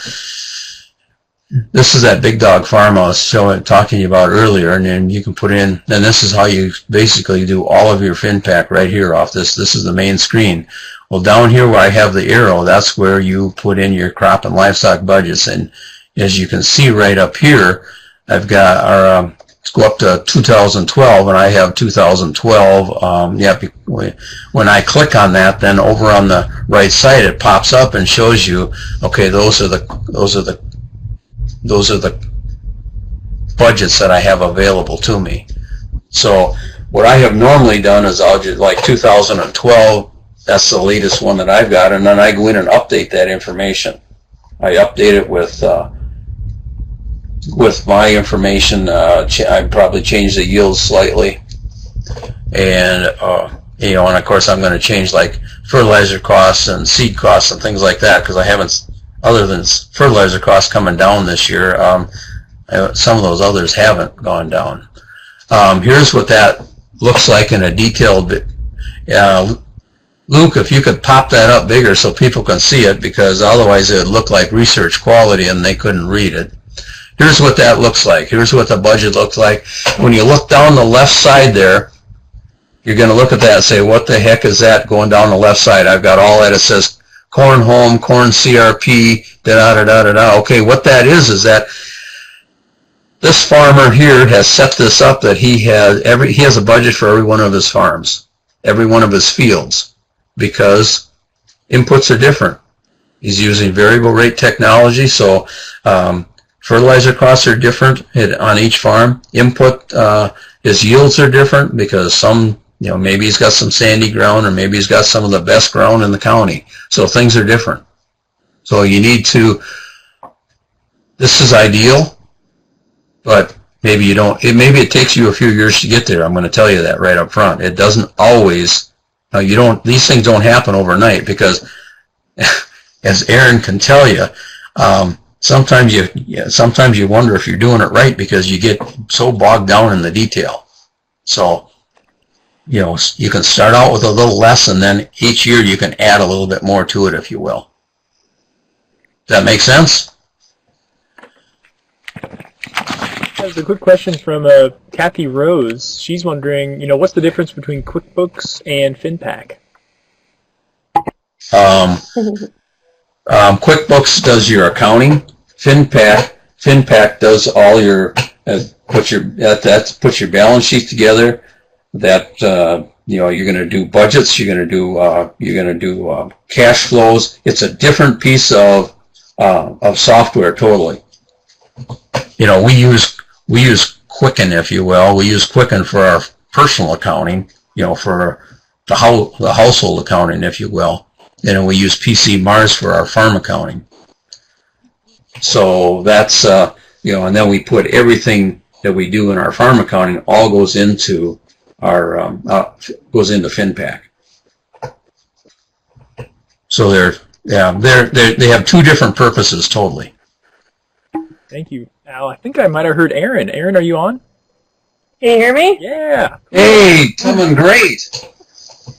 this is that big dog farm I was talking about earlier, and then you can put in, and this is how you basically do all of your FINPACK right here off this. This is the main screen. Well, down here where I have the arrow, that's where you put in your crop and livestock budgets. And as you can see right up here, I've got our, let's go up to 2012, and I have 2012. When I click on that, then over on the right side, it pops up and shows you, okay, those are the budgets that I have available to me. So what I have normally done is I'll just, like 2012, that's the latest one that I've got, and then I go in and update that information. I update it with my information. I probably change the yields slightly, and and of course I'm going to change like fertilizer costs and seed costs and things like that, because I haven't, other than fertilizer costs coming down this year, some of those others haven't gone down. Here's what that looks like in a detailed bit. Luke, if you could pop that up bigger so people can see it, because otherwise it would look like research quality and they couldn't read it. Here's what that looks like. Here's what the budget looks like. When you look down the left side there, you're going to look at that and say, what the heck is that going down the left side? I've got all that. It says corn home, corn CRP, da-da-da-da-da. Okay, what that is that this farmer here has set this up that he has a budget for every one of his farms, every one of his fields, because inputs are different. He's using variable rate technology, so fertilizer costs are different on each farm. Input, his yields are different because some, maybe he's got some sandy ground, or maybe he's got some of the best ground in the county. So things are different. So you need to, this is ideal, but maybe you don't, maybe it takes you a few years to get there. I'm going to tell you that right up front. It doesn't always, these things don't happen overnight, because as Erin can tell you, sometimes you wonder if you're doing it right, because you get so bogged down in the detail. So, you can start out with a little less, and then each year you can add a little bit more to it, if you will. Does that make sense? There's a quick question from Kathy Rose. She's wondering, what's the difference between QuickBooks and FINPACK? QuickBooks does your accounting. FINPACK does all your puts your balance sheet together. That you're going to do budgets. You're going to do cash flows. It's a different piece of software totally. We use Quicken, if you will. We use Quicken for our personal accounting, for the household accounting, if you will. And we use PC Mars for our farm accounting. So that's, and then we put everything that we do in our farm accounting all goes into our, goes into FINPACK. So they have two different purposes totally. Thank you, Al. I think I might have heard Erin. Erin, are you on? Can you hear me? Yeah. Hey, coming great.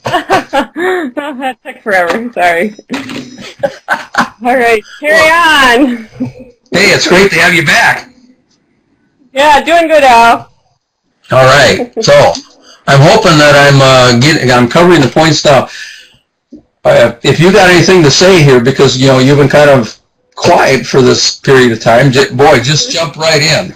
That took forever. Sorry. All right, carry on. Hey, it's great to have you back. Yeah, doing good, Al. All right. So I'm hoping that I'm covering the points now. If you got anything to say here, because you've been kind of quiet for this period of time, boy, just jump right in.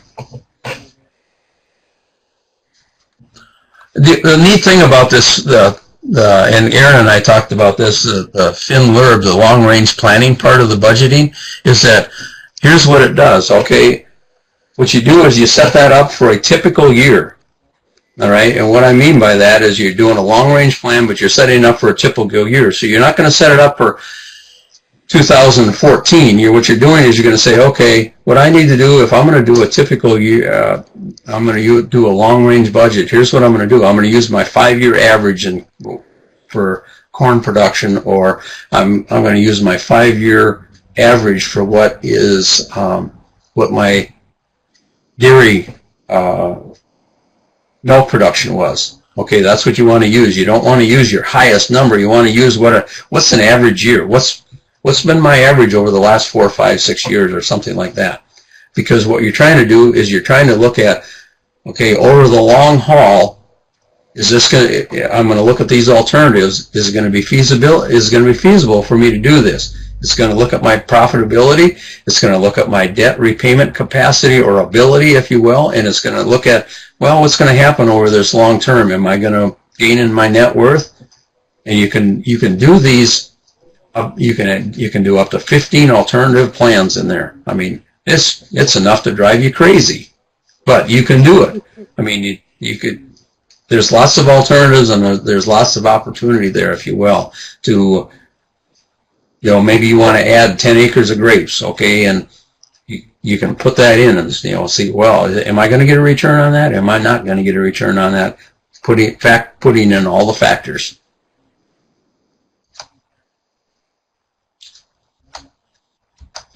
The neat thing about this, and Erin and I talked about this, the FinLurb, the long-range planning part of the budgeting, is that here's what it does, okay? What you do is you set that up for a typical year, all right? And what I mean by that is you're doing a long-range plan, but you're setting it up for a typical year. So you're not going to set it up for 2014, what you're doing is you're going to say, okay, what I need to do if I'm going to do a typical year, I'm going to do a long-range budget. Here's what I'm going to do. I'm going to use my 5-year average for corn production, or I'm going to use my 5-year average for what is what my dairy milk production was. Okay, that's what you want to use. You don't want to use your highest number. You want to use what's an average year. What's been my average over the last 4, 5, 6 years, or something like that. Because what you're trying to do is you're trying to look at, okay, over the long haul, I'm going to look at these alternatives. Is it going to be feasible? Is it going to be feasible for me to do this? It's going to look at my profitability. It's going to look at my debt repayment capacity or ability, if you will, and it's going to look at, well, what's going to happen over this long term? Am I going to gain in my net worth? And you can do these. You can do up to 15 alternative plans in there. I mean, it's enough to drive you crazy, but you can do it. I mean, you could. There's lots of alternatives, and there's lots of opportunity there, if you will, to, maybe you want to add 10 acres of grapes, okay, and you can put that in and, see, well, am I going to get a return on that? Am I not going to get a return on that? Putting in all the factors.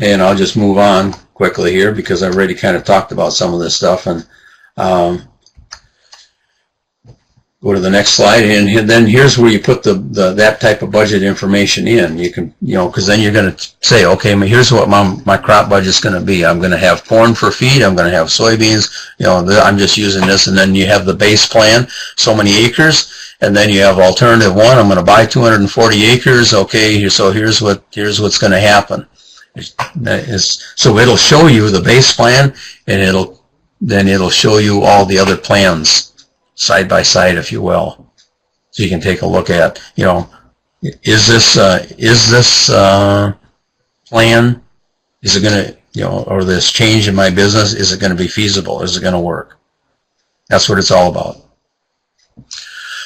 And I'll just move on quickly here because I've already kind of talked about some of this stuff, and go to the next slide, and then here's where you put that type of budget information in. You can, because then you're going to say, okay, here's what my crop budget's going to be. I'm going to have corn for feed. I'm going to have soybeans. I'm just using this, and then you have the base plan, so many acres, and then you have alternative one. I'm going to buy 240 acres. Okay, so here's what's going to happen. So it'll show you the base plan, and it'll show you all the other plans side by side, if you will, so you can take a look at, is this plan, is it going to, or this change in my business, is it going to be feasible? Is it going to work? That's what it's all about.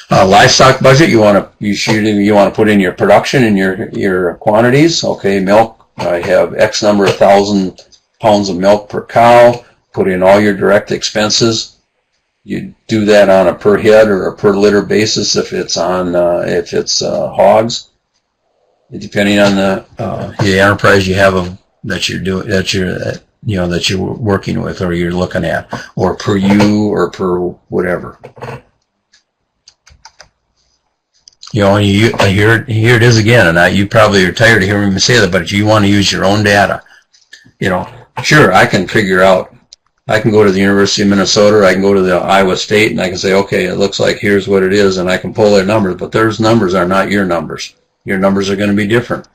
Livestock budget, you want to put in your production and your quantities. Okay, milk. I have X number of 1,000 pounds of milk per cow. Put in all your direct expenses. You do that on a per head or a per litter basis if it's hogs, depending on the enterprise you have that you're working with or you're looking at, or per ewe or per whatever. Here it is again, and you probably are tired of hearing me say that, but you want to use your own data. Sure, I can figure out. I can go to the University of Minnesota, or I can go to the Iowa State, and I can say, okay, it looks like here's what it is, and I can pull their numbers, but those numbers are not your numbers. Your numbers are going to be different.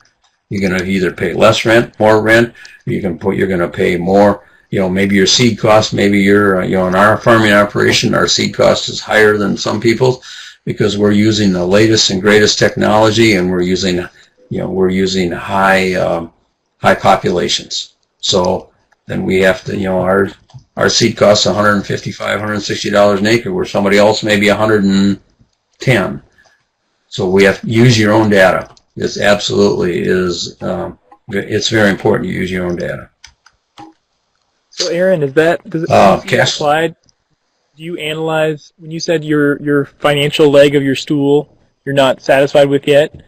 You're going to either pay less rent, more rent, you're going to pay more, maybe your seed cost, maybe in our farming operation, our seed cost is higher than some people's because we're using the latest and greatest technology, and we're using high populations. So then we have to, our seed costs $155, $160 an acre, where somebody else may be $110. So we have to use your own data. It's absolutely it's very important to use your own data. So Erin, does that slide? Do you analyze when you said your financial leg of your stool you're not satisfied with yet?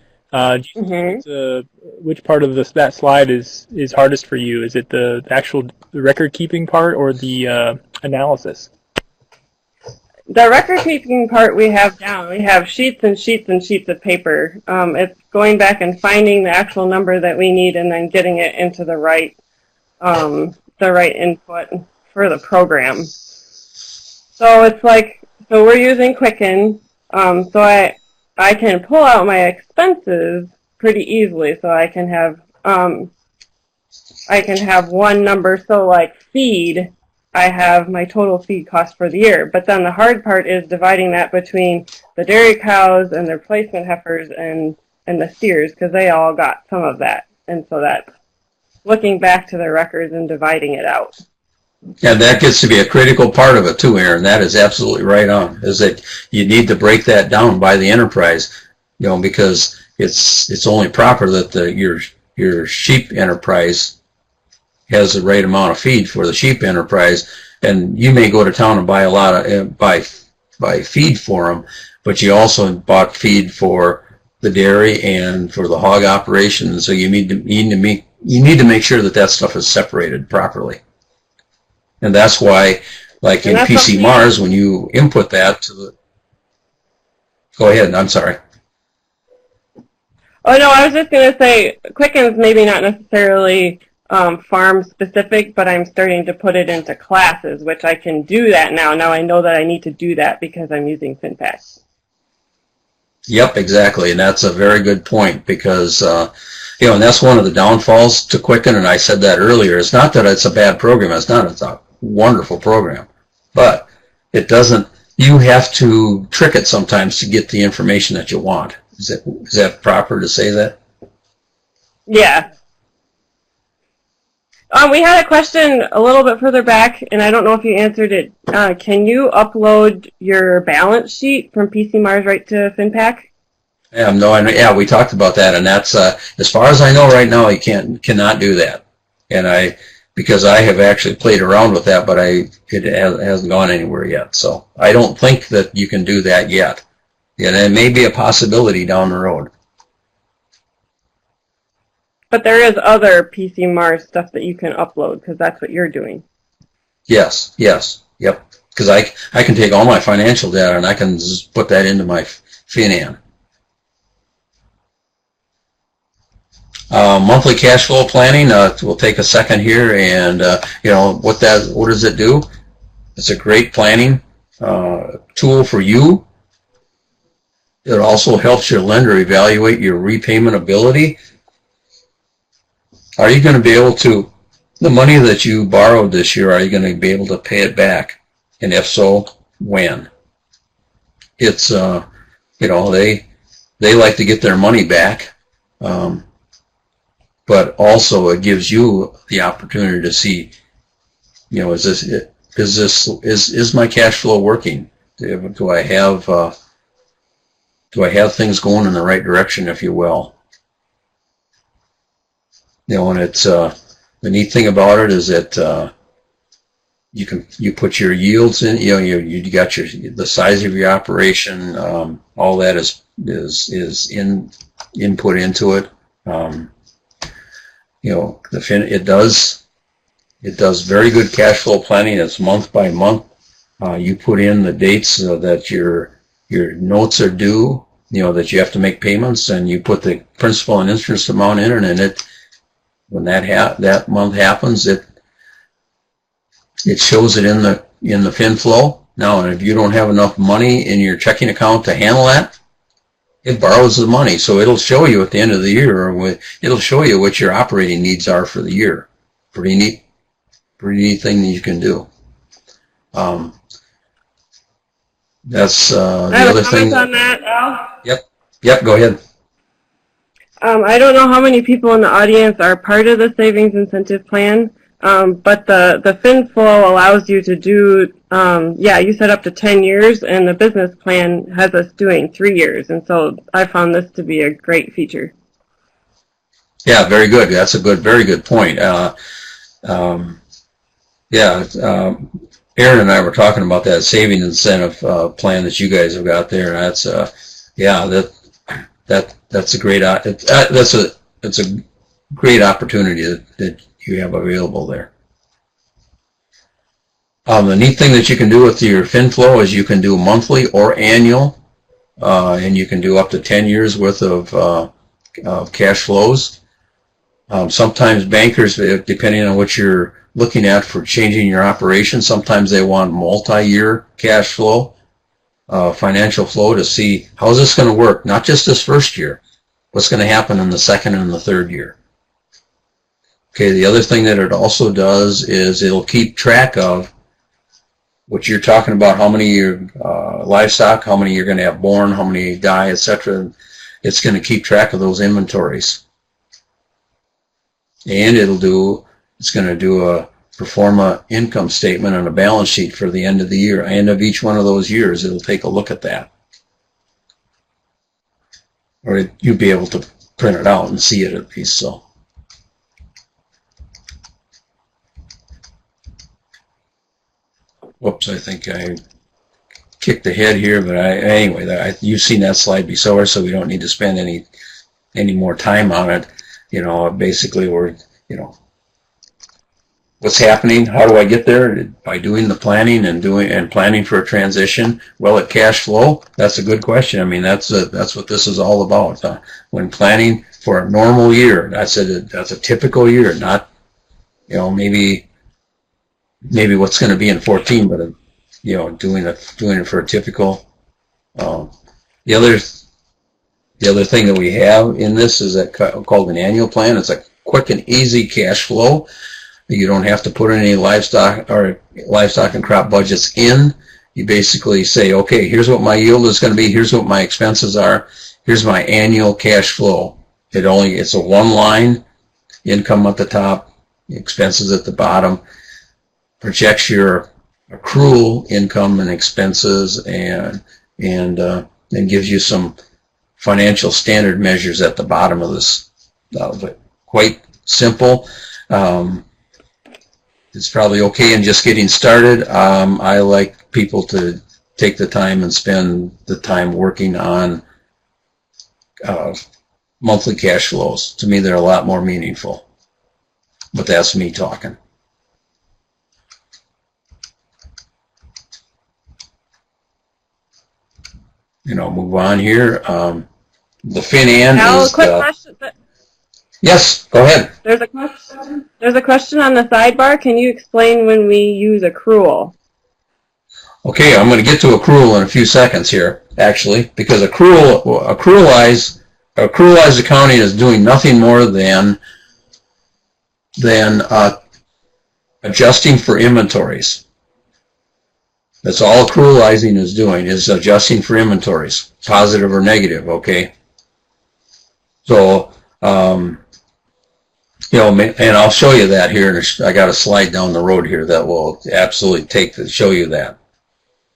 Which part of that slide is hardest for you? Is it the actual record keeping part or the analysis? The record keeping part we have down. We have sheets and sheets and sheets of paper. It's going back and finding the actual number that we need and then getting it into the right input for the program. So it's like, so we're using Quicken. So I can pull out my expenses pretty easily. So I can have one number. So like feed, I have my total feed cost for the year. But then the hard part is dividing that between the dairy cows and their placement heifers and the steers, because they all got some of that. And so that's looking back to their records and dividing it out. Yeah, that gets to be a critical part of it too, Erin. That is absolutely right on. Is that you need to break that down by the enterprise, because it's only proper that your your sheep enterprise has the right amount of feed for the sheep enterprise, and you may go to town and buy a lot of buy feed for them, but you also bought feed for the dairy and for the hog operation, so you need to make sure that that stuff is separated properly. And that's why, like in PC Mars, when you input that to the... Go ahead, I'm sorry. Oh, no, I was just going to say, Quicken's maybe not necessarily farm specific, but I'm starting to put it into classes, which I can do that now. Now I know that I need to do that because I'm using FINPACK. Yep, exactly, and that's a very good point because, you know, and that's one of the downfalls to Quicken, and I said that earlier. It's not that it's a bad program. It's not. It's a wonderful program, but it doesn't. You have to trick it sometimes to get the information that you want. Is that proper to say that? Yeah. We had a question a little bit further back, and I don't know if you answered it. Can you upload your balance sheet from PC Mars right to FINPACK? Yeah, no, yeah, we talked about that, and that's as far as I know right now, you cannot do that. And because I have actually played around with that, but it hasn't gone anywhere yet. So I don't think that you can do that yet. And it may be a possibility down the road. But there is other PC Mars stuff that you can upload because that's what you're doing. Yes, yes, yep. Because I can take all my financial data and I can just put that into my FinAN. Monthly cash flow planning. We'll take a second here, and you know what does it do? It's a great planning tool for you. It also helps your lender evaluate your repayment ability. Are you going to be able to, the money that you borrowed this year, are you going to be able to pay it back? And if so, when? It's, you know, they like to get their money back, but also it gives you the opportunity to see, you know, is my cash flow working? Do I have things going in the right direction, if you will? You know, and it's the neat thing about it is that you put your yields in. You know, you got the size of your operation. All that is input into it. You know, it does very good cash flow planning. It's month by month. You put in the dates that your notes are due. You know that you have to make payments, and you put the principal and interest amount in, and when that month happens, it shows it in the FinFlow. Now, if you don't have enough money in your checking account to handle that, it borrows the money, so it'll show you at the end of the year, or it'll show you what your operating needs are for the year. Pretty neat thing that you can do. That's the other thing. On that, Al? Yep. Go ahead. I don't know how many people in the audience are part of the savings incentive plan, but the FinFlow allows you to do, you set up to 10 years, and the business plan has us doing 3 years, and so I found this to be a great feature. Yeah, very good. That's a very good point. Erin and I were talking about that savings incentive plan that you guys have got there, and that's a great that's a great opportunity that you have available there. The neat thing that you can do with your FinFlow is you can do monthly or annual, and you can do up to 10 years worth of cash flows. Sometimes bankers, depending on what you're looking at for changing your operation, sometimes they want multi-year cash flow. Financial flow to see how's this going to work, not just this first year, what's going to happen in the second and the third year. Okay, the other thing that it also does is it'll keep track of what you're talking about, how many your livestock, how many you're going to have born, how many die, etc. It's going to keep track of those inventories. And it's going to do a pro forma income statement and a balance sheet for the end of the year. End of each one of those years, it'll take a look at that. Or you'll be able to print it out and see it at least. So whoops, I think I kicked ahead here, but anyway, you've seen that slide before, so we don't need to spend any more time on it. You know, basically we're, you know, what's happening, how do I get there? By doing the planning and planning for a transition. Well, at cash flow, that's a good question. I mean, that's what this is all about. When planning for a normal year, that's a typical year, not, you know, maybe what's going to be in 14, but you know, doing it for a typical. The other thing that we have in this is called an annual plan. It's a quick and easy cash flow. You don't have to put any livestock and crop budgets in. You basically say, okay, here's what my yield is going to be. Here's what my expenses are. Here's my annual cash flow. It's a one line, income at the top, expenses at the bottom. Projects your accrual income and expenses, and gives you some financial standard measures at the bottom of this. But quite simple. It's probably okay in just getting started. I like people to take the time and spend the time working on monthly cash flows. To me, they're a lot more meaningful. But that's me talking. You know, move on here. The FINPACK Al, is... quick question. Yes, go ahead. There's a question on the sidebar. Can you explain when we use accrual? Okay, I'm going to get to accrual in a few seconds here, actually, because accrualized accounting is doing nothing more than adjusting for inventories. That's all accrualizing is doing, is adjusting for inventories, positive or negative, okay? So, you know, and I'll show you that here. I got a slide down the road here that will absolutely show you that.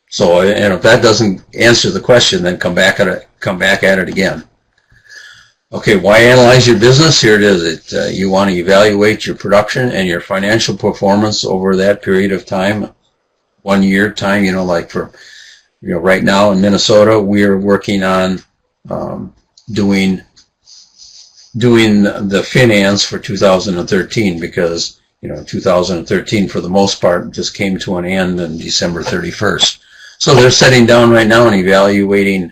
So, and if that doesn't answer the question, then come back at it again. Okay, why analyze your business? Here it is. You want to evaluate your production and your financial performance over that period of time, 1 year time. You know, like for, you know, right now in Minnesota, we are working on doing the finance for 2013, because, you know, 2013 for the most part just came to an end on December 31st. So they're sitting down right now and evaluating.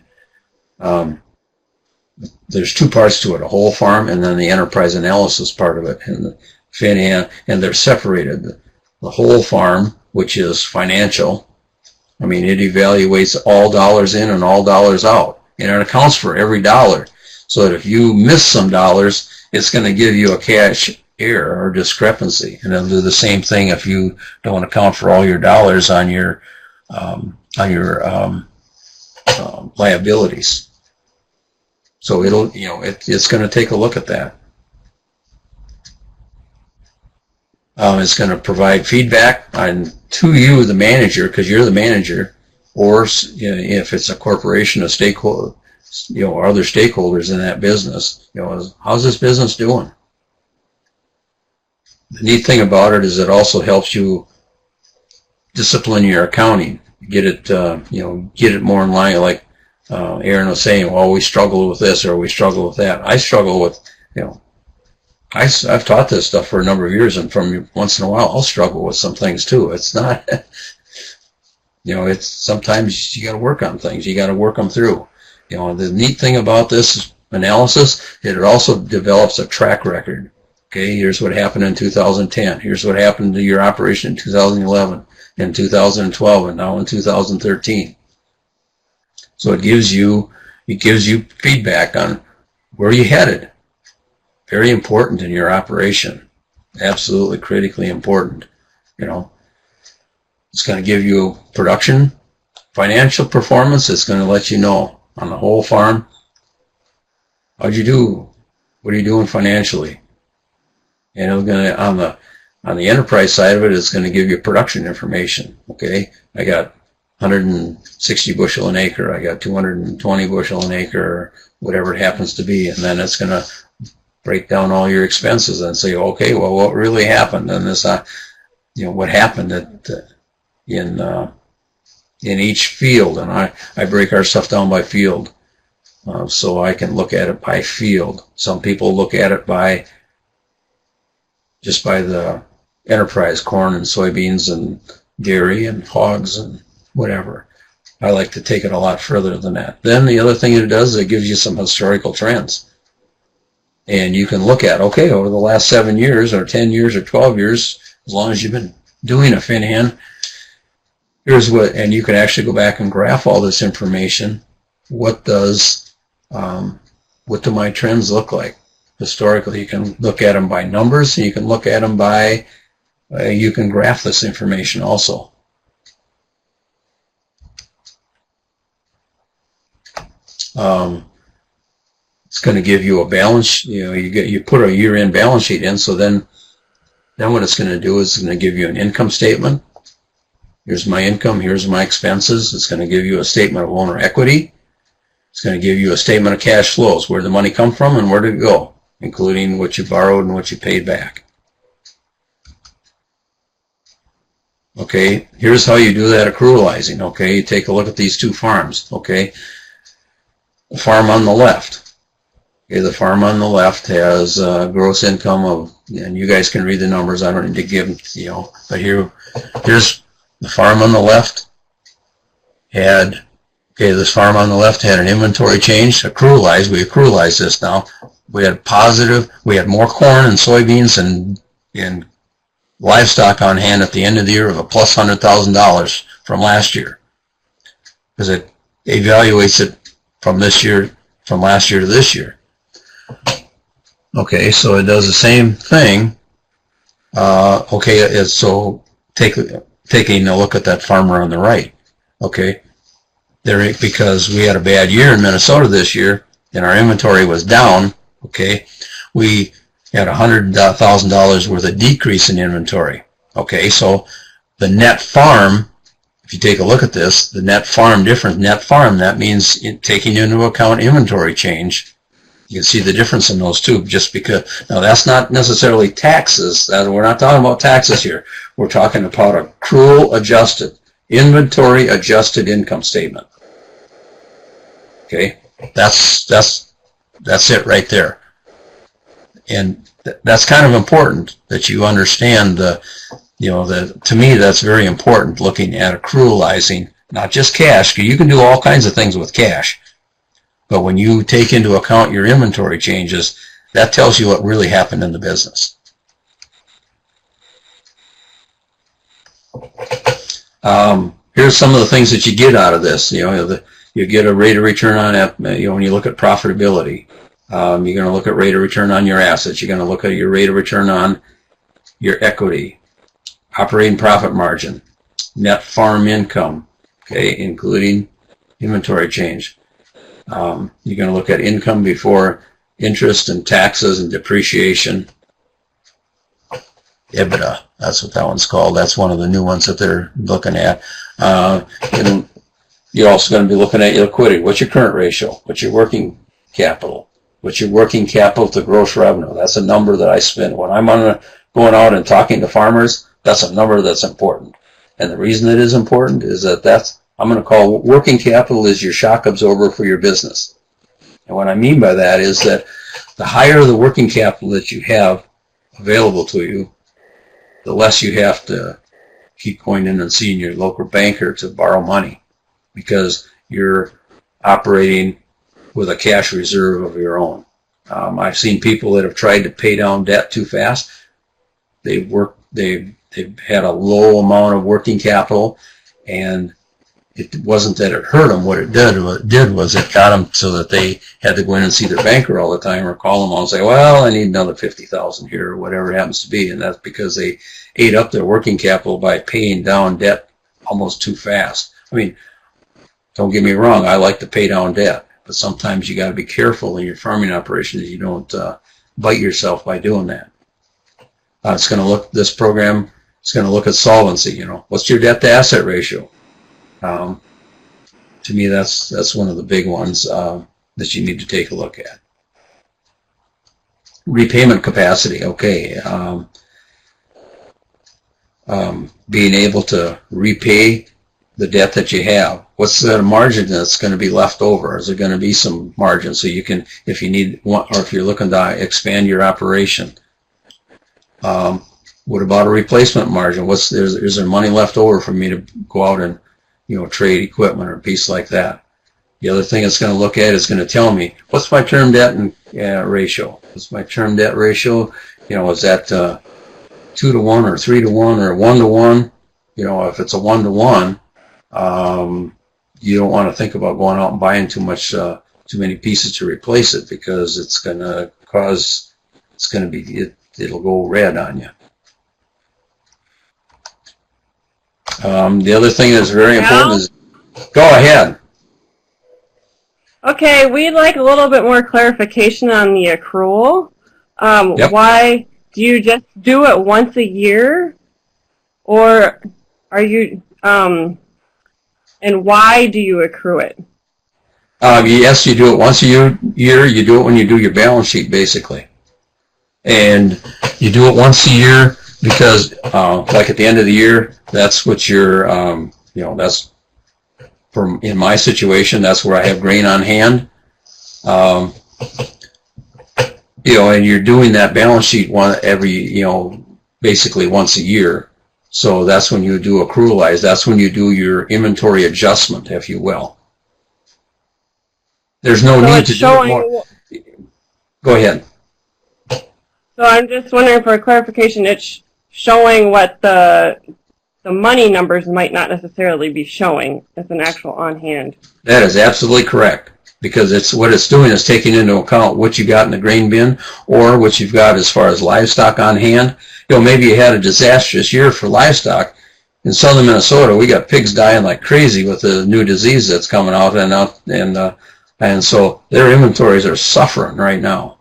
There's two parts to it: a whole farm and then the enterprise analysis part of it, and the finance, and they're separated. The whole farm, which is financial, I mean, it evaluates all dollars in and all dollars out, and it accounts for every dollar. So that if you miss some dollars, it's going to give you a cash error or discrepancy. And it'll do the same thing if you don't account for all your dollars on your liabilities. So it'll, you know, it's going to take a look at that. It's going to provide feedback to you, the manager, because you're the manager, or, you know, if it's a corporation, a stakeholder, you know, or other stakeholders in that business, you know, how's this business doing? The neat thing about it is it also helps you discipline your accounting, get it, you know, get it more in line. Like Erin was saying, well, we struggle with this or we struggle with that. I struggle with, you know, I've taught this stuff for a number of years, and from once in a while I'll struggle with some things too. It's not, you know, it's sometimes you got to work on things. You got to work them through. You know, the neat thing about this analysis, it also develops a track record. Okay, here's what happened in 2010. Here's what happened to your operation in 2011, in 2012, and now in 2013. So it gives you feedback on where you headed. Very important in your operation. Absolutely critically important. You know, it's going to give you production, financial performance. It's going to let you know on the whole farm, how'd you do? What are you doing financially? And it's going to, on the enterprise side of it, it's going to give you production information. Okay, I got 160 bushel an acre. I got 220 bushel an acre, or whatever it happens to be, and then it's going to break down all your expenses and say, okay, well, what really happened? And this, you know, what happened in each field, and I break our stuff down by field, so I can look at it by field. Some people look at it by just by the enterprise, corn and soybeans and dairy and hogs and whatever. I like to take it a lot further than that. Then the other thing it does is it gives you some historical trends. And you can look at, okay, over the last 7 years or 10 years or 12 years, as long as you've been doing a FinHand, here's what, and you can actually go back and graph all this information. What do my trends look like? Historically, you can look at them by numbers, and you can look at them by, you can graph this information also. It's going to give you a balance. You put a year-end balance sheet in. So then what it's going to do is it's going to give you an income statement. Here's my income. Here's my expenses. It's going to give you a statement of owner equity. It's going to give you a statement of cash flows, where the money come from and where did it go, including what you borrowed and what you paid back. Okay, here's how you do that accrualizing. Okay, you take a look at these two farms. Okay, the farm on the left. Okay, the farm on the left has gross income of, and you guys can read the numbers. I don't need to give them, but here's the farm on the left had, okay, this farm on the left had an inventory change, accrualized. We accrualized this now. We had positive, we had more corn and soybeans and livestock on hand at the end of the year of a plus $100,000 from last year, because it evaluates it from this year, from last year to this year. Okay, so it does the same thing. Okay, so taking a look at that farmer on the right. Okay, there, because we had a bad year in Minnesota this year and our inventory was down. Okay, we had $100,000 worth of decrease in inventory. Okay, so the net farm, if you take a look at this, the net farm difference, net farm, that means taking into account inventory change. You can see the difference in those two, just because, now that's not necessarily taxes. We're not talking about taxes here. We're talking about accrual adjusted, inventory adjusted income statement. Okay, that's it right there. And that's kind of important that you understand to me that's very important, looking at accrualizing, not just cash. You can do all kinds of things with cash. But when you take into account your inventory changes, that tells you what really happened in the business. Here's some of the things that you get out of this. You get a rate of return on, when you look at profitability. You're going to look at rate of return on your assets. You're going to look at your rate of return on your equity, operating profit margin, net farm income, okay, including inventory change. You're going to look at income before interest and taxes and depreciation. EBITDA, that's what that one's called. That's one of the new ones that they're looking at. And you're also going to be looking at your liquidity. What's your current ratio? What's your working capital? What's your working capital to gross revenue? That's a number that I spend. When I'm going out and talking to farmers, that's a number that's important. And the reason it is important is that I'm going to call working capital is your shock absorber for your business. And what I mean by that is that the higher the working capital that you have available to you, the less you have to keep going in and seeing your local banker to borrow money, because you're operating with a cash reserve of your own. I've seen people that have tried to pay down debt too fast. They've had a low amount of working capital, and it wasn't that it hurt them. What it did was it got them so that they had to go in and see their banker all the time, or call them all and say, well, I need another $50,000 here, or whatever it happens to be. And that's because they ate up their working capital by paying down debt almost too fast. I mean, don't get me wrong, I like to pay down debt, but sometimes you got to be careful in your farming operation that you don't bite yourself by doing that. It's going to look, this program, it's going to look at solvency. What's your debt to asset ratio? To me, that's one of the big ones that you need to take a look at. Repayment capacity. Okay. being able to repay the debt that you have. What's the margin that's going to be left over? Is there going to be some margin so you can, if you need one, or if you're looking to expand your operation? What about a replacement margin? Is there money left over for me to go out and, trade equipment or a piece like that? The other thing it's going to look at is going to tell me, what's my term debt and ratio? What's my term debt ratio? Is that 2 to 1 or 3 to 1 or 1 to 1? If it's a 1 to 1, you don't want to think about going out and buying too many pieces to replace it, because it's going to cause, it'll go red on you. The other thing that's very important is, go ahead. Okay, we'd like a little bit more clarification on the accrual. Yep. Why do you just do it once a year, or are you, and why do you accrue it? Yes, you do it once a year. You do it when you do your balance sheet, basically. And you do it once a year because, like at the end of the year, that's what you're, that's, in my situation, that's where I have grain on hand. And you're doing that balance sheet basically once a year. So that's when you do accrualize. That's when you do your inventory adjustment, if you will. There's no need to do it more. Go ahead. So I'm just wondering for clarification, it's showing what the money numbers might not necessarily be showing as an actual on hand. That is absolutely correct, because what it's doing is taking into account what you got in the grain bin or what you've got as far as livestock on hand. Maybe you had a disastrous year for livestock. In southern Minnesota, we got pigs dying like crazy with the new disease that's coming out, and so their inventories are suffering right now.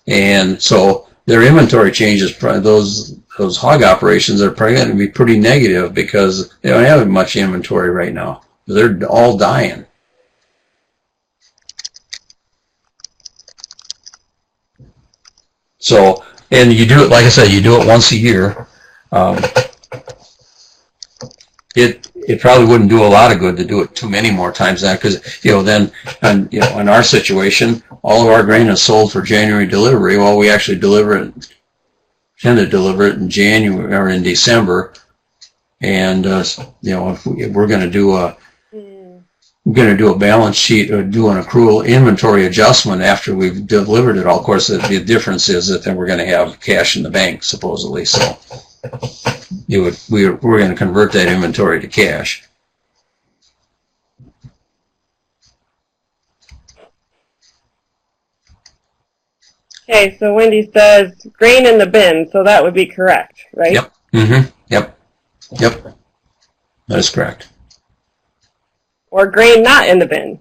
And so their inventory changes, those hog operations are probably going to be pretty negative because they don't have much inventory right now. They're all dying. So, and you do it, like I said, you do it once a year. It probably wouldn't do a lot of good to do it too many more times than that, because then in our situation, all of our grain is sold for January delivery. Well, we actually tend to deliver it in January or in December, and if we're going to do a balance sheet or do an accrual inventory adjustment after we've delivered it all. Of course, the difference is that then we're going to have cash in the bank, supposedly. So we're going to convert that inventory to cash. Okay, so Wendy says grain in the bin, so that would be correct, right? Yep. Mm-hmm. Yep. That is correct. Or grain not in the bin.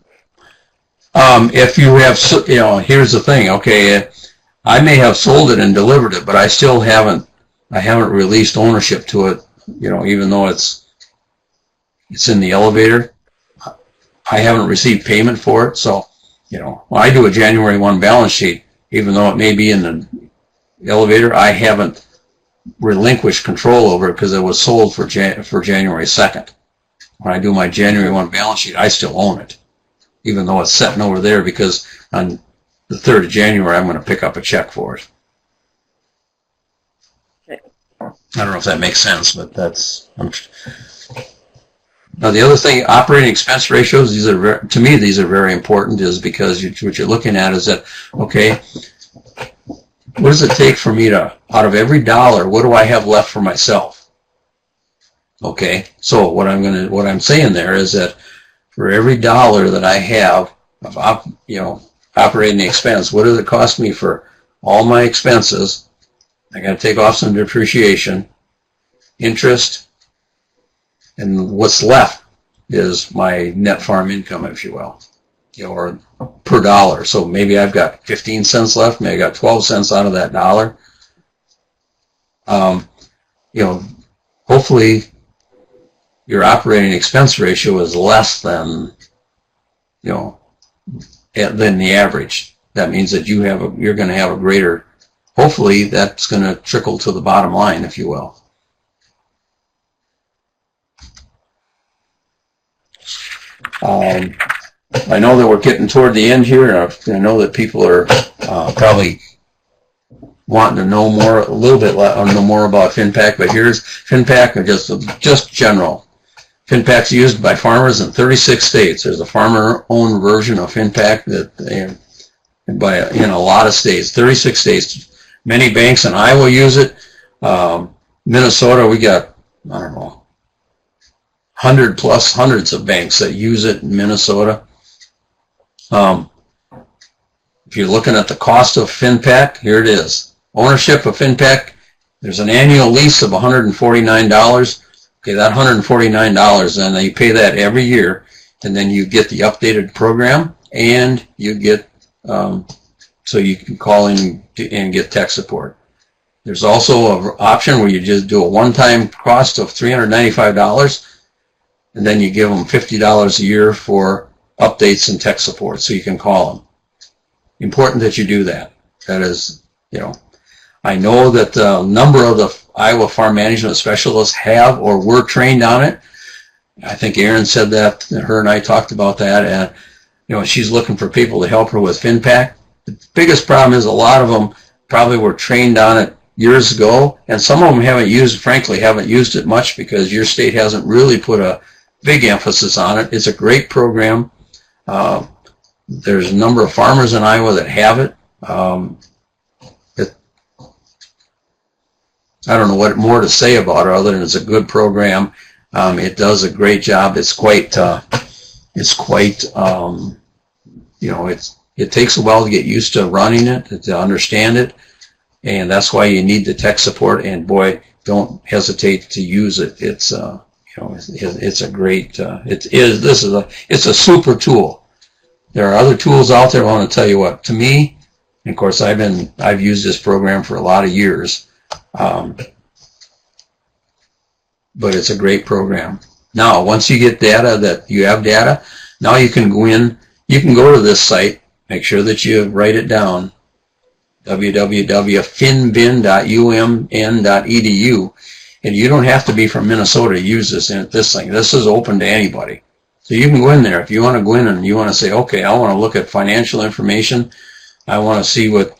If you have, here's the thing. Okay, I may have sold it and delivered it, but I still haven't released ownership to it. Even though it's in the elevator, I haven't received payment for it. So, when I do a January 1 balance sheet, even though it may be in the elevator, I haven't relinquished control over it because it was sold for January 2nd. When I do my January 1 balance sheet, I still own it, even though it's sitting over there, because on the 3rd of January, I'm going to pick up a check for it. Okay. I don't know if that makes sense, but that's... Now, the other thing, operating expense ratios, to me, these are very important, is because what you're looking at is that, okay, what does it take for me to, out of every dollar, what do I have left for myself? Okay, so what I'm saying there is that for every dollar that I have of operating expense, what does it cost me for all my expenses? I got to take off some depreciation, interest, and what's left is my net farm income, if you will, or per dollar. So maybe I've got 15 cents left, maybe I got 12 cents out of that dollar. Hopefully your operating expense ratio is less than, than the average. That means that you're going to have a greater, hopefully that's going to trickle to the bottom line, if you will. I know that we're getting toward the end here, and I know that people are probably wanting to know more, a little bit know more about FINPACK, but here's FINPACK, just general. FINPACK's used by farmers in 36 states. There's a farmer-owned version of FINPACK that in a lot of states, 36 states. Many banks in Iowa use it. Minnesota, we got, I don't know, hundreds of banks that use it in Minnesota. If you're looking at the cost of FINPACK, here it is. Ownership of FINPACK, there's an annual lease of $149. Okay, that $149, and you pay that every year, and then you get the updated program, and you get, so you can call in and get tech support. There's also an option where you just do a one-time cost of $395, and then you give them $50 a year for updates and tech support, so you can call them. Important that you do that. That is, I know that a number of the Iowa farm management specialists have or were trained on it. I think Erin said that, her and I talked about that, and she's looking for people to help her with FINPACK. The biggest problem is a lot of them probably were trained on it years ago, and some of them haven't used it much because your state hasn't really put a big emphasis on it. It's a great program. There's a number of farmers in Iowa that have it. I don't know what more to say about it other than it's a good program. It does a great job. It takes a while to get used to running it, to understand it, and that's why you need the tech support. And boy, don't hesitate to use it. It's it's a great. It's a super tool. There are other tools out there. I want to tell you what. To me, and of course, I've used this program for a lot of years. But it's a great program. Now, once you get data, that you have data, now you can go in, you can go to this site, make sure that you write it down, www.finbin.umn.edu, and you don't have to be from Minnesota to use this thing. This is open to anybody. So you can go in there. If you want to go in and you want to say, okay, I want to look at financial information, I want to see what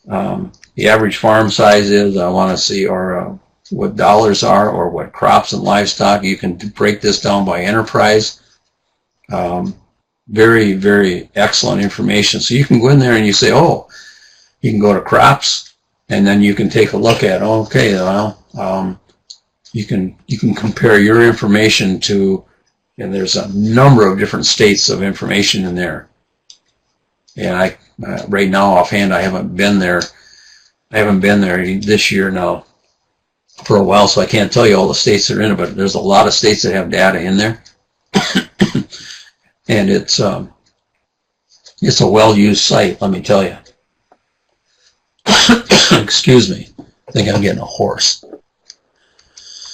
the average farm size is, I want to see what dollars are, or what crops and livestock. You can break this down by enterprise. Very, very excellent information. So you can go in there and you say, oh, you can go to crops, and then you can take a look at, okay, well, you can compare your information to, and there's a number of different states of information in there. And right now offhand, I haven't been there this year now for a while, so I can't tell you all the states that are in it, but there's a lot of states that have data in there. And it's a well-used site, let me tell you. Excuse me. I think I'm getting a hoarse.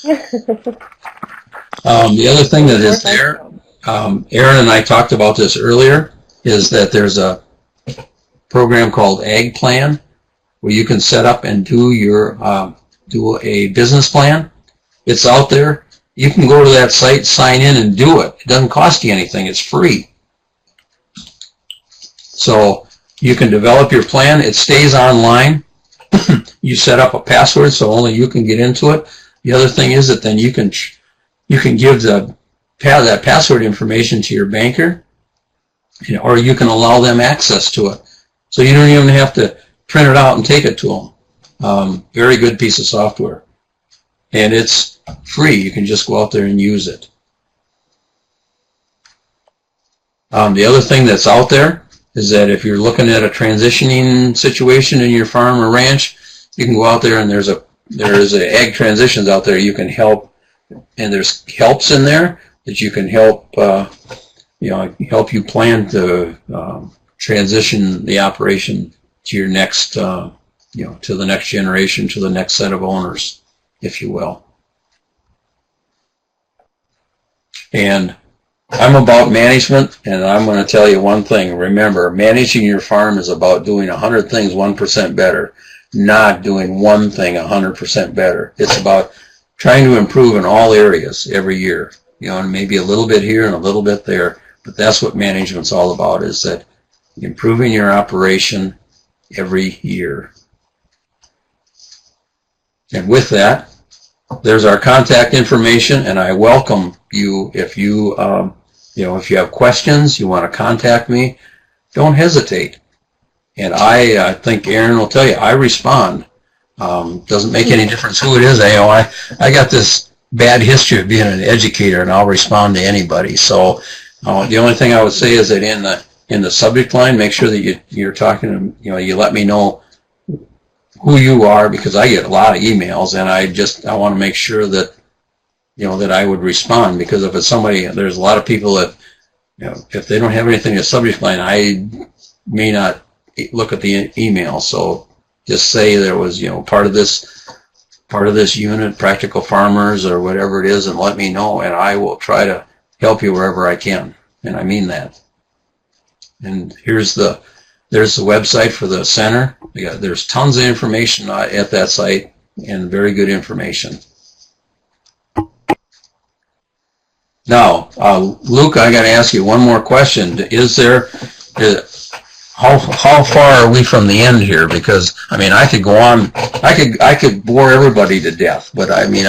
The other thing that is there, Erin and I talked about this earlier, is that there's a program called Ag Plan, where you can set up and do a business plan. It's out there. You can go to that site, sign in, and do it. It doesn't cost you anything. It's free. So you can develop your plan. It stays online. You set up a password so only you can get into it. The other thing is that then you can give that password information to your banker, or you can allow them access to it. So you don't even have to print it out and take it to them. Very good piece of software. And it's free. You can just go out there and use it. The other thing that's out there is that if you're looking at a transitioning situation in your farm or ranch, you can go out there and there's a ag transitions out there. You can help, and there's helps in there that you can help help you plan to transition the operation to your next to the next generation, to the next set of owners, if you will. And I'm about management, and I'm going to tell you one thing. Remember, managing your farm is about doing 100 things 1% better, not doing one thing 100% better. It's about trying to improve in all areas every year, and maybe a little bit here and a little bit there, But that's what management's all about, is that improving your operation every year. And with that, there's our contact information, and I welcome you if you if you have questions, you want to contact me, don't hesitate. And I think Erin will tell you, I respond. Doesn't make any difference who it is. I got this bad history of being an educator, and I'll respond to anybody. So the only thing I would say is that in the subject line, make sure that you're talking to, you let me know who you are, because I get a lot of emails, and I want to make sure that that I would respond, because if it's somebody, there's a lot of people that if they don't have anything in the subject line, I may not look at the email. So just say there was part of this unit, Practical Farmers or whatever it is, and let me know, and I will try to help you wherever I can, and I mean that. And there's the website for the center. There's tons of information at that site, and very good information. Now, Luke, I got to ask you one more question. How far are we from the end here? Because I mean, I could go on. I could bore everybody to death. But I mean,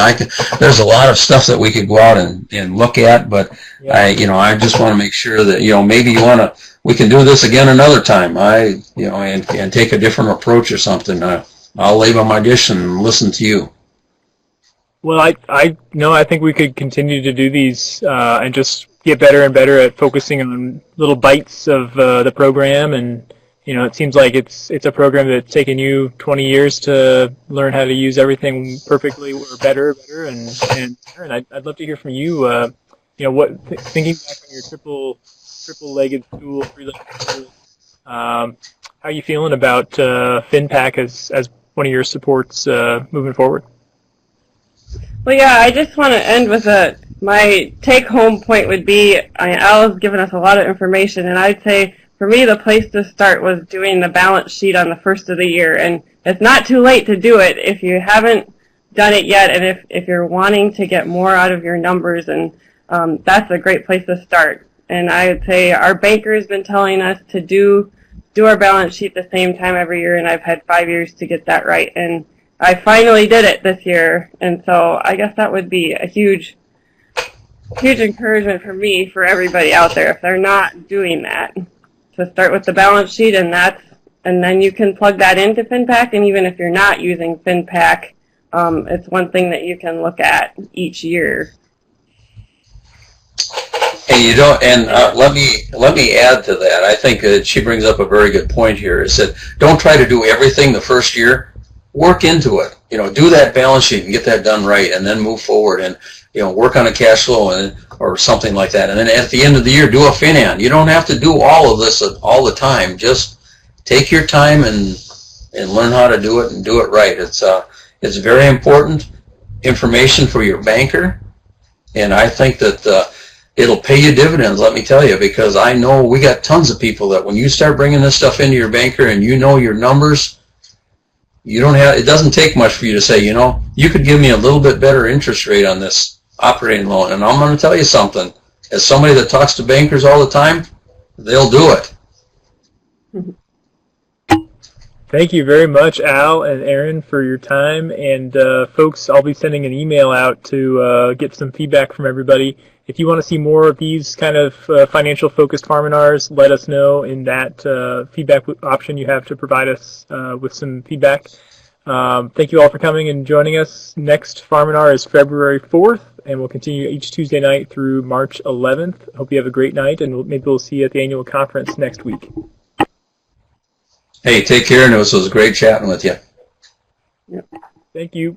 there's a lot of stuff that we could go out and look at. But yeah. I just want to make sure that maybe we can do this again another time. And take a different approach or something. I'll lay by my dish and listen to you. Well, I think we could continue to do these and just get better and better at focusing on little bites of the program. And it seems like it's a program that's taken you 20 years to learn how to use everything perfectly or better. And I'd love to hear from you. Thinking back on your triple-legged stool, three-legged stool, how are you feeling about FINPACK as one of your supports moving forward? Well, yeah, I just want to end with my take-home point would be, Al's given us a lot of information, and I'd say, for me, the place to start was doing the balance sheet on the first of the year. And it's not too late to do it if you haven't done it yet, and if you're wanting to get more out of your numbers, and that's a great place to start. And I would say our banker's been telling us to do our balance sheet the same time every year, and I've had 5 years to get that right. And I finally did it this year, and so I guess that would be a huge encouragement for me, for everybody out there, if they're not doing that, to start with the balance sheet, and then you can plug that into FINPACK. And even if you're not using FINPACK, it's one thing that you can look at each year. Hey, let me add to that. I think that she brings up a very good point here. Is that don't try to do everything the first year. Work into it. Do that balance sheet and get that done right, and then move forward and work on a cash flow or something like that. And then at the end of the year, do a FinAn. You don't have to do all of this all the time. Just take your time and learn how to do it and do it right. It's very important information for your banker, and I think that it'll pay you dividends, let me tell you, because I know we got tons of people that when you start bringing this stuff into your banker and your numbers, it doesn't take much for you to say, you could give me a little bit better interest rate on this operating loan. And I'm going to tell you something. As somebody that talks to bankers all the time, they'll do it. Thank you very much, Al and Erin, for your time. And folks, I'll be sending an email out to get some feedback from everybody. If you want to see more of these kind of financial-focused Farminars, let us know in that feedback option you have to provide us with some feedback. Thank you all for coming and joining us. Next Farminar is February 4th, and we'll continue each Tuesday night through March 11th. Hope you have a great night, and maybe we'll see you at the annual conference next week. Hey, take care, and it was great chatting with you. Thank you.